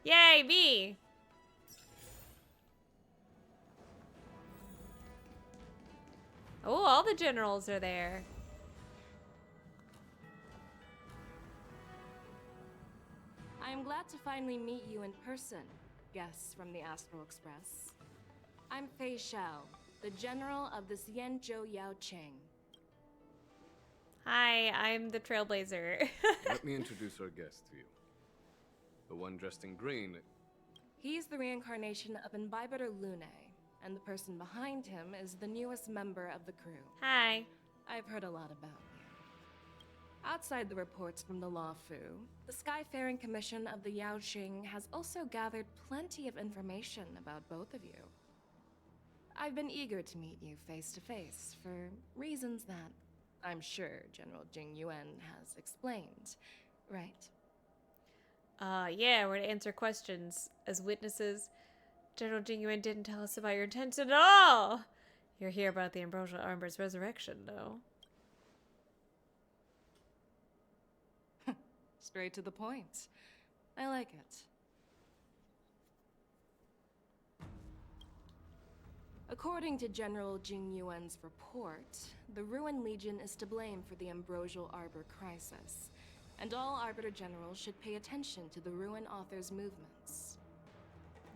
Yay, me! Oh, all the generals are there. I am glad to finally meet you in person, guests from the Astral Express. I'm Fei Xiao, the general of the Xianzhou Yaoqing. Hi, I'm the Trailblazer. Let me introduce our guest to you. The one dressed in green. He's the reincarnation of Imbibitor Lune, and the person behind him is the newest member of the crew. Hi. I've heard a lot about you. Outside the reports from the Law Fu, the Skyfaring Commission of the Yaoqing has also gathered plenty of information about both of you. I've been eager to meet you face to face for reasons that I'm sure General Jing Yuan has explained, right? Yeah, we're to answer questions as witnesses. General Jing Yuan didn't tell us about your intention at all. You're here about the Ambrosial Armor's resurrection, though. Straight to the point. I like it. According to General Jing Yuan's report, the Ruin Legion is to blame for the Ambrosial Arbor crisis, and all Arbiter Generals should pay attention to the Ruin Author's movements.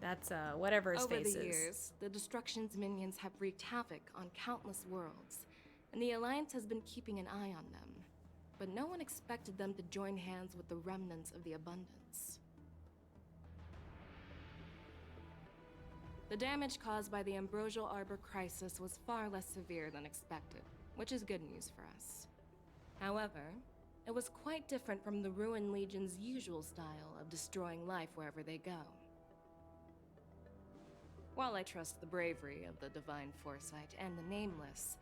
That's whatever his Over face the is. years, the Destruction's minions have wreaked havoc on countless worlds, and the Alliance has been keeping an eye on them. But no one expected them to join hands with the remnants of the Abundance. The damage caused by the Ambrosial Arbor crisis was far less severe than expected, which is good news for us. However, it was quite different from the Ruin Legion's usual style of destroying life wherever they go. While I trust the bravery of the Divine Foresight and the Nameless,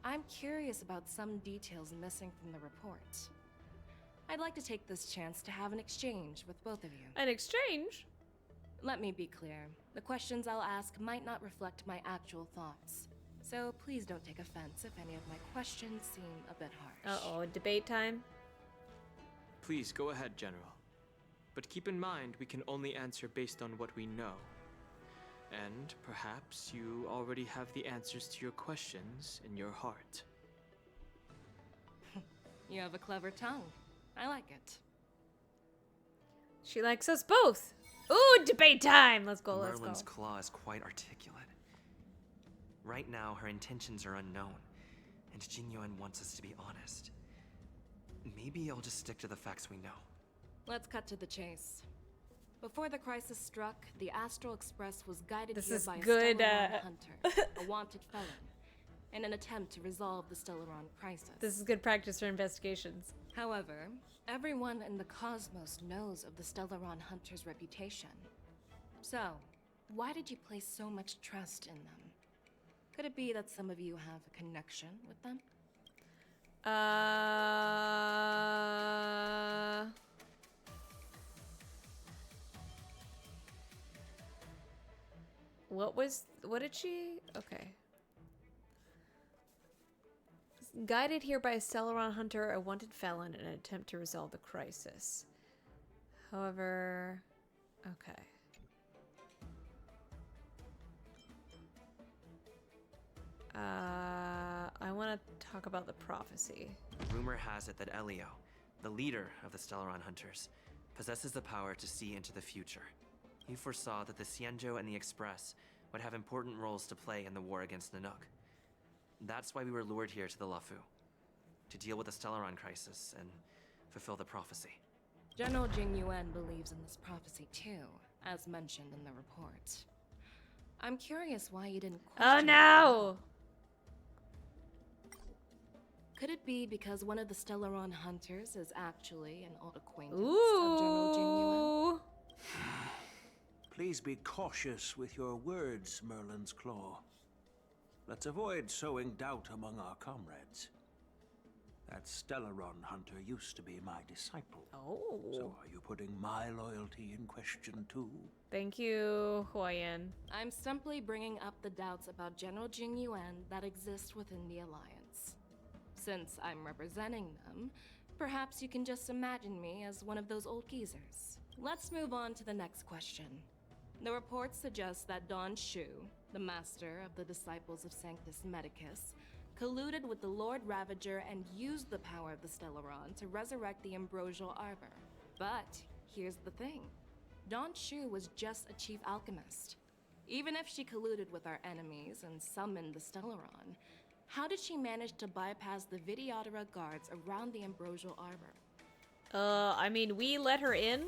I'm curious about some details missing from the report. I'd like to take this chance to have an exchange with both of you. An exchange? Let me be clear. The questions I'll ask might not reflect my actual thoughts. So please don't take offense if any of my questions seem a bit harsh. Uh-oh, debate time? Please go ahead, General. But keep in mind, we can only answer based on what we know. And perhaps you already have the answers to your questions in your heart. You have a clever tongue. I like it. She likes us both. Ooh, debate time! Let's go, let's Merlin's go. claw is quite articulate. Right now, her intentions are unknown, and Jingyuan wants us to be honest. Maybe I'll just stick to the facts we know. Let's cut to the chase. Before the crisis struck, the Astral Express was guided This here is by good, a Stellaron hunter, a wanted felon, in an attempt to resolve the Stellaron crisis. This is good practice for investigations. However, everyone in the cosmos knows of the Stellaron hunter's reputation. So, why did you place so much trust in them? Could it be that some of you have a connection with them? What did she? Okay. Guided here by a Stellaron hunter, a wanted felon, in an attempt to resolve the crisis. However, okay. I want to talk about the prophecy. Rumor has it that Elio, the leader of the Stellaron Hunters, possesses the power to see into the future. He foresaw that the Xianzhou and the Express would have important roles to play in the war against Nanook. That's why we were lured here to the Luofu, to deal with the Stellaron crisis and fulfill the prophecy. General Jingyuan believes in this prophecy too, as mentioned in the report. I'm curious why you didn't question Oh no! Could it be because one of the Stellaron hunters is actually an old acquaintance of General Jingyuan? Please be cautious with your words, Merlin's Claw. Let's avoid sowing doubt among our comrades. That Stellaron hunter used to be my disciple. Oh. So are you putting my loyalty in question too? Thank you, Huayan. I'm simply bringing up the doubts about General Jingyuan that exist within the Alliance. Since I'm representing them, perhaps you can just imagine me as one of those old geezers. Let's move on to the next question. The report suggests that Don Shu, the master of the Disciples of Sanctus Medicus, colluded with the Lord Ravager and used the power of the Stellaron to resurrect the Ambrosial Arbor. But here's the thing. Don Shu was just a chief alchemist. Even if she colluded with our enemies and summoned the Stellaron, how did she manage to bypass the Vidyadhara guards around the Ambrosial Arbor? I mean, we let her in?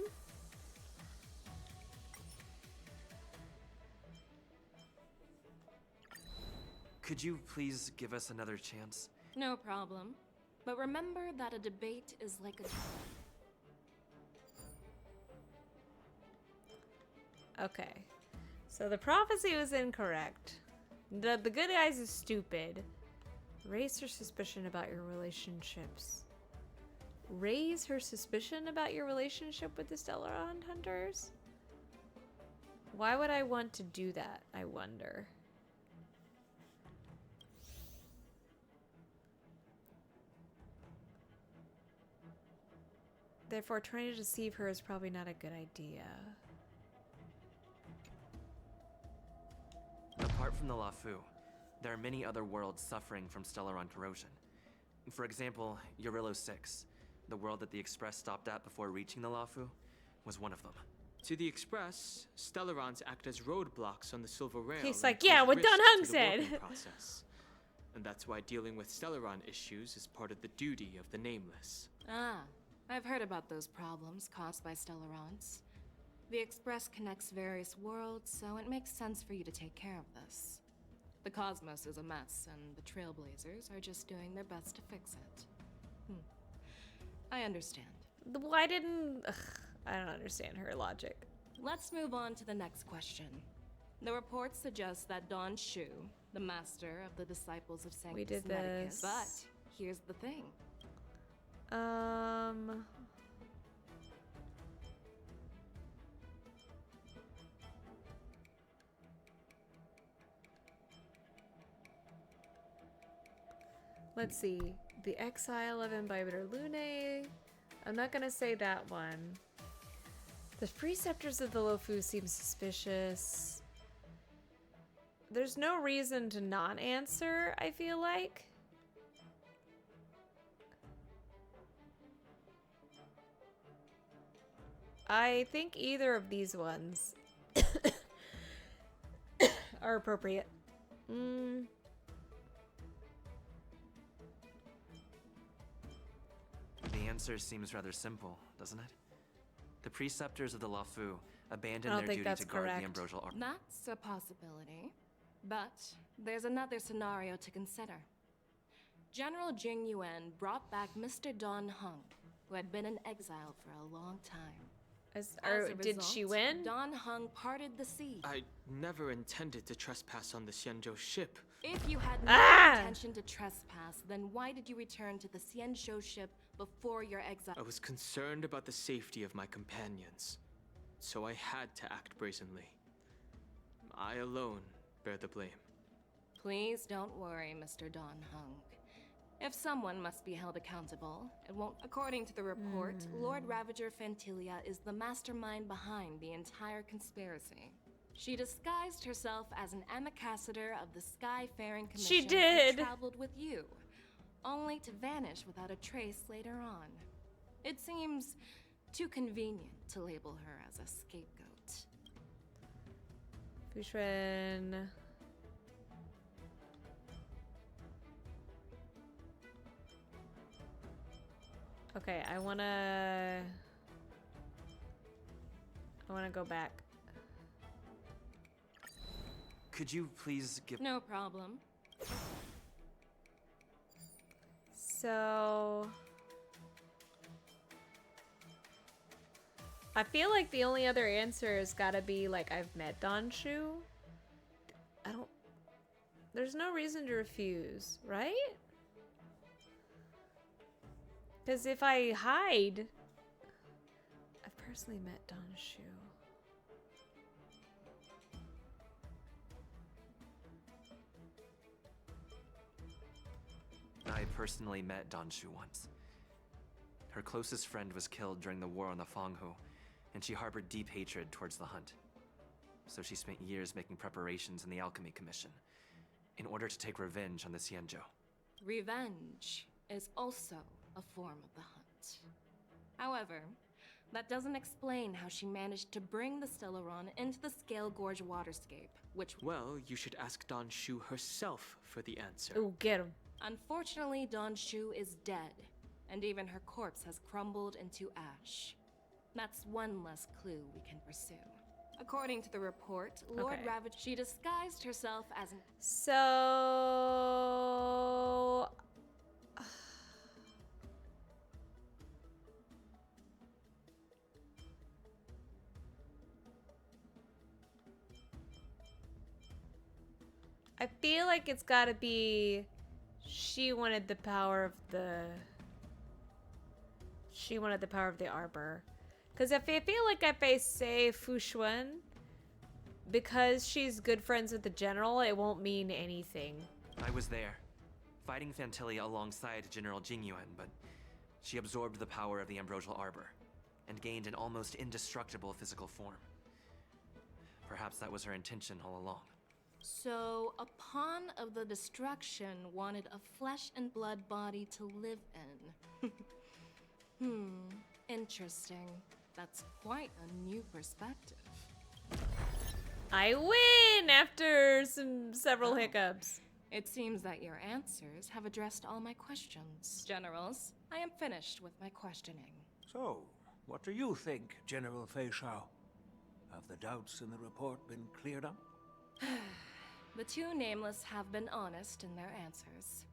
Could you please give us another chance? No problem. But remember that a debate is like a Okay. So the prophecy was incorrect. The good guys is stupid. Raise her suspicion about your relationships. Raise her suspicion about your relationship with the Stellaron Hunters? Why would I want to do that, I wonder? Therefore, trying to deceive her is probably not a good idea. Apart from the Luofu, there are many other worlds suffering from Stellaron corrosion. For example, Eurillo 6, the world that the Express stopped at before reaching the Luofu, was one of them. To the Express, Stellarons act as roadblocks on the Silver Rail. He's and like, yeah, pose what Don risks Hung to the said. warping process. And that's why dealing with Stellaron issues is part of the duty of the Nameless. Ah, I've heard about those problems caused by Stellarons. The Express connects various worlds, so it makes sense for you to take care of this. The cosmos is a mess, and the Trailblazers are just doing their best to fix it. I understand. Why didn't... Ugh, I don't understand her logic. Let's move on to the next question. The report suggests that Don Shu, the master of the disciples of Sanctus We did Medicus, this. but here's the thing. Let's see. The Exile of Imbibitor Lunae. I'm not gonna say that one. The Preceptors of the Lofu seem suspicious. There's no reason to not answer, I feel like. I think either of these ones are appropriate. The answer seems rather simple, doesn't it? The Preceptors of the Lafu abandoned I don't their think duty that's to guard correct. the Ambrosial Armor. That's a possibility. But there's another scenario to consider. General Jing Yuan brought back Mr. Don Hung, who had been in exile for a long time. As a did she result, win? Don Hung parted the sea. I never intended to trespass on the Xianzhou ship. If you had no intention to trespass, then why did you return to the Xianzhou ship before your exile? I was concerned about the safety of my companions, so I had to act brazenly. I alone bear the blame. Please don't worry, Mr. Don Hung. If someone must be held accountable, it won't. According to the report, Lord Ravager Fantilia is the mastermind behind the entire conspiracy. She disguised herself as an ambassador of the Skyfaring Commission She did. and traveled with you, only to vanish without a trace later on. It seems too convenient to label her as a scapegoat. Fushuen. Okay, I wanna go back. Could you please give... No problem. So I feel like the only other answer has gotta be like I've met Don Shu. There's no reason to refuse, right? Because if I hide, I've personally met Don Shu. I personally met Don Shu once. Her closest friend was killed during the war on the Fanghu, and she harbored deep hatred towards the hunt. So she spent years making preparations in the Alchemy Commission, in order to take revenge on the Xianzhou. Revenge is also a form of the hunt. However, that doesn't explain how she managed to bring the Stellaron into the Scale Gorge waterscape, which... Well, you should ask Don Shu herself for the answer. Ooh, get him. Unfortunately, Don Shu is dead, and even her corpse has crumbled into ash. That's one less clue we can pursue. According to the report, Lord Ravage, she disguised herself as an... So... I feel like it's gotta be she wanted the power of the arbor. Because if I feel like if I say Fushuen, because she's good friends with the general, it won't mean anything. I was there, fighting Fantilia alongside General Jing Yuan, but she absorbed the power of the Ambrosial Arbor and gained an almost indestructible physical form. Perhaps that was her intention all along. So, a pawn of the destruction wanted a flesh and blood body to live in. Interesting. That's quite a new perspective. I win after several hiccups. It seems that your answers have addressed all my questions. Generals, I am finished with my questioning. So, what do you think, General Fei Shao? Have the doubts in the report been cleared up? The two nameless have been honest in their answers.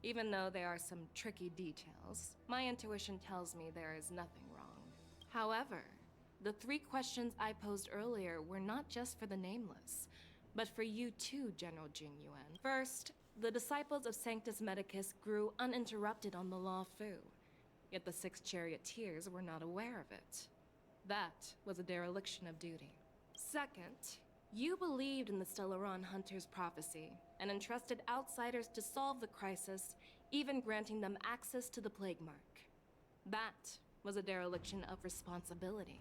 Even though there are some tricky details, my intuition tells me there is nothing wrong. However, the 3 questions I posed earlier were not just for the nameless, but for you too, General Jing Yuan. First, the disciples of Sanctus Medicus grew uninterrupted on the Law Fu, yet the 6 charioteers were not aware of it. That was a dereliction of duty. Second, you believed in the Stellaron Hunter's prophecy and entrusted outsiders to solve the crisis, even granting them access to the Plague Mark. That was a dereliction of responsibility.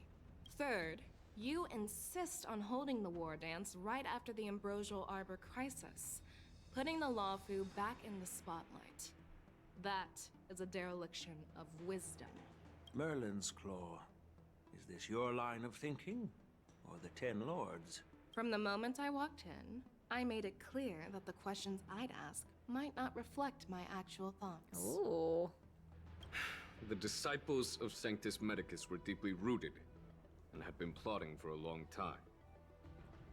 Third, you insist on holding the Wardance right after the Ambrosial Arbor crisis, putting the Lawfu back in the spotlight. That is a dereliction of wisdom. Merlin's Claw. Is this your line of thinking? Or the 10 Lords? From the moment I walked in, I made it clear that the questions I'd ask might not reflect my actual thoughts. Ooh. The disciples of Sanctus Medicus were deeply rooted and had been plotting for a long time.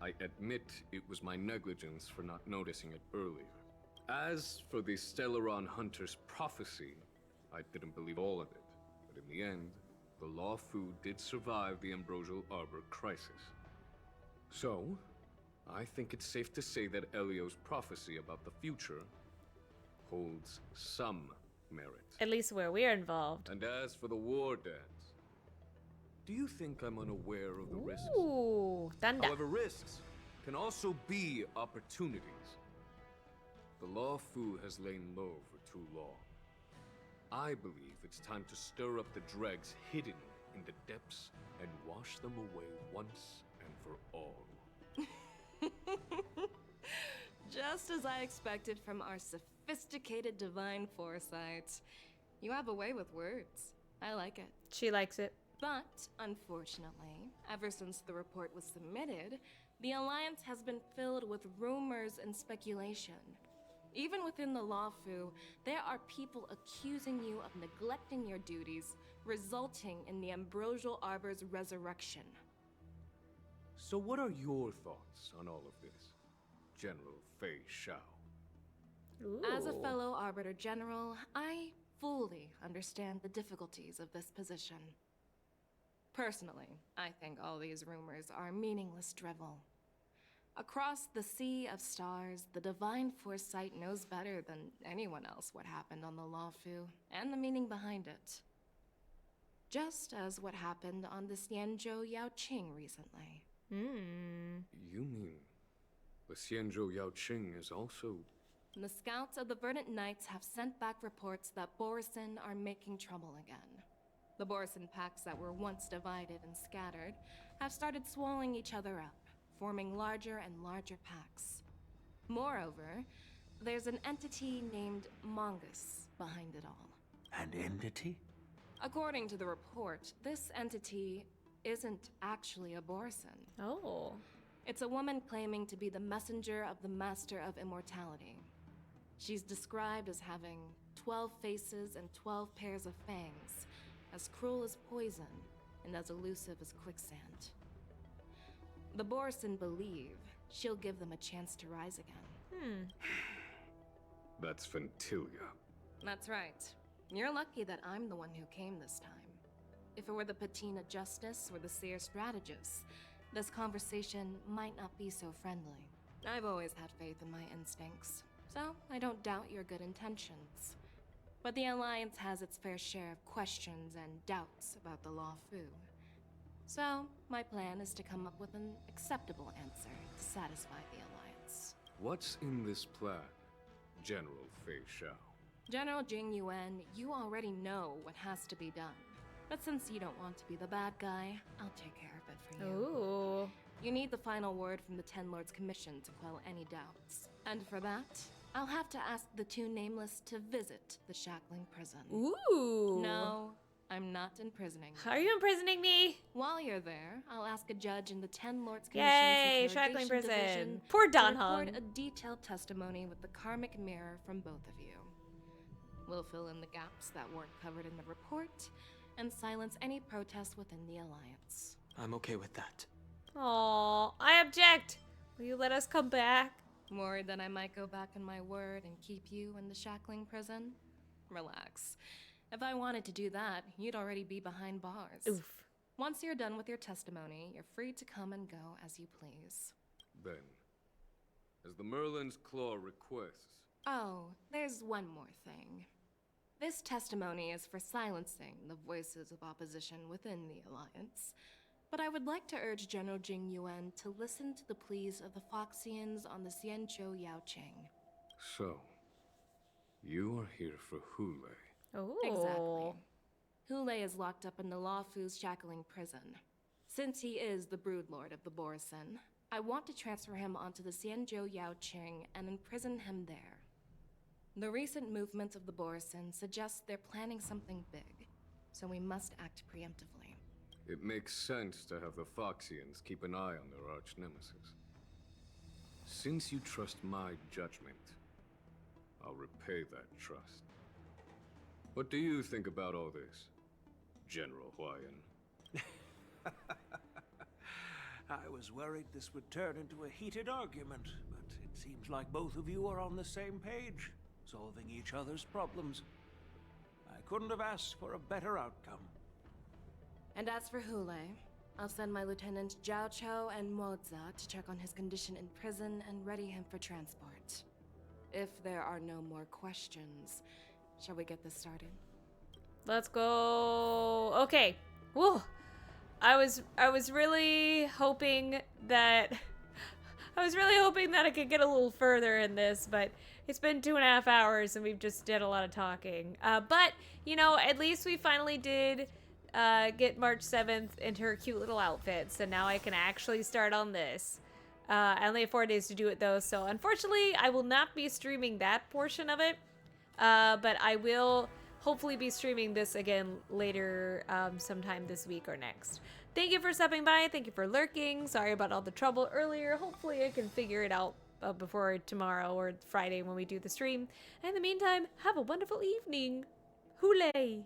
I admit it was my negligence for not noticing it earlier. As for the Stellaron Hunter's prophecy, I didn't believe all of it, but in the end, the Law Fu did survive the Ambrosial Arbor crisis. So, I think it's safe to say that Elio's prophecy about the future holds some merit. At least where we're involved. And as for the Wardance, do you think I'm unaware of the risks? Ooh, thunder. However, risks can also be opportunities. The Law Fu has lain low for too long. I believe it's time to stir up the dregs hidden in the depths and wash them away once and for all. Just as I expected from our sophisticated divine foresight. You have a way with words. I like it. She likes it. But, unfortunately, ever since the report was submitted, the Alliance has been filled with rumors and speculation. Even within the Lawfu, there are people accusing you of neglecting your duties, resulting in the Ambrosial Arbor's resurrection. So what are your thoughts on all of this, General Fei Shao? As a fellow Arbiter General, I fully understand the difficulties of this position. Personally, I think all these rumors are meaningless drivel. Across the sea of stars, the divine foresight knows better than anyone else what happened on the Lawfu and the meaning behind it. Just as what happened on the Xianzhou Yaoqing recently. You mean the Xianzhou Yaoqing is also... The scouts of the Verdant Knights have sent back reports that Borisin are making trouble again. The Borisin packs that were once divided and scattered have started swallowing each other up, forming larger and larger packs. Moreover, there's an entity named Mongus behind it all. An entity? According to the report, this entity isn't actually a Borisin. Oh. It's a woman claiming to be the messenger of the Master of Immortality. She's described as having 12 faces and 12 pairs of fangs, as cruel as poison and as elusive as quicksand. The Borisin believe she'll give them a chance to rise again. That's Fentilia. That's right. You're lucky that I'm the one who came this time. If it were the Patina Justice or the Seer Strategist, this conversation might not be so friendly. I've always had faith in my instincts, so I don't doubt your good intentions. But the Alliance has its fair share of questions and doubts about the Lawfu. So, my plan is to come up with an acceptable answer to satisfy the Alliance. What's in this plan, General Fei Shao? General Jing Yuan, you already know what has to be done. But since you don't want to be the bad guy, I'll take care of it for you. Ooh. You need the final word from the Ten Lords Commission to quell any doubts. And for that, I'll have to ask the two nameless to visit the Shackling prison. Ooh. No, I'm not imprisoning you. Are you imprisoning me? While you're there, I'll ask a judge in the 10 Lords Yay, Commission's Shackling Interrogation Prison. Division Poor to Don record Hung. a detailed testimony with the karmic mirror from both of you. We'll fill in the gaps that weren't covered in the report and silence any protests within the Alliance. I'm okay with that. Aw, I object. Will you let us come back? Worried that I might go back on my word and keep you in the Shackling Prison? Relax. If I wanted to do that, you'd already be behind bars. Oof. Once you're done with your testimony, you're free to come and go as you please. Then, as the Merlin's Claw requests... Oh, there's one more thing. This testimony is for silencing the voices of opposition within the Alliance. But I would like to urge General Jing Yuan to listen to the pleas of the Foxians on the Xianzhou Yaoqing. So, you are here for Hule. Oh. Exactly. Hule is locked up in the Luofu's Shackling Prison. Since he is the Broodlord of the Borison, I want to transfer him onto the Xianzhou Yaoqing and imprison him there. The recent movements of the Borison suggest they're planning something big, so we must act preemptively. It makes sense to have the Foxians keep an eye on their arch-nemesis. Since you trust my judgment, I'll repay that trust. What do you think about all this, General Huayan? I was worried this would turn into a heated argument, but it seems like both of you are on the same page, solving each other's problems. I couldn't have asked for a better outcome. And as for Hule, I'll send my lieutenants Zhao Chou and Moza to check on his condition in prison and ready him for transport. If there are no more questions, shall we get this started? Let's go. Okay. Whoa. I was really hoping that I could get a little further in this, but it's been 2.5 hours and we've just did a lot of talking. But you know, at least we finally did get March 7th into her cute little outfit, so now I can actually start on this. I only have 4 days to do it though, so unfortunately I will not be streaming that portion of it, but I will hopefully be streaming this again later, sometime this week or next. Thank you for stopping by, thank you for lurking, sorry about all the trouble earlier, hopefully I can figure it out before tomorrow or Friday when we do the stream. In the meantime, have a wonderful evening. Hule!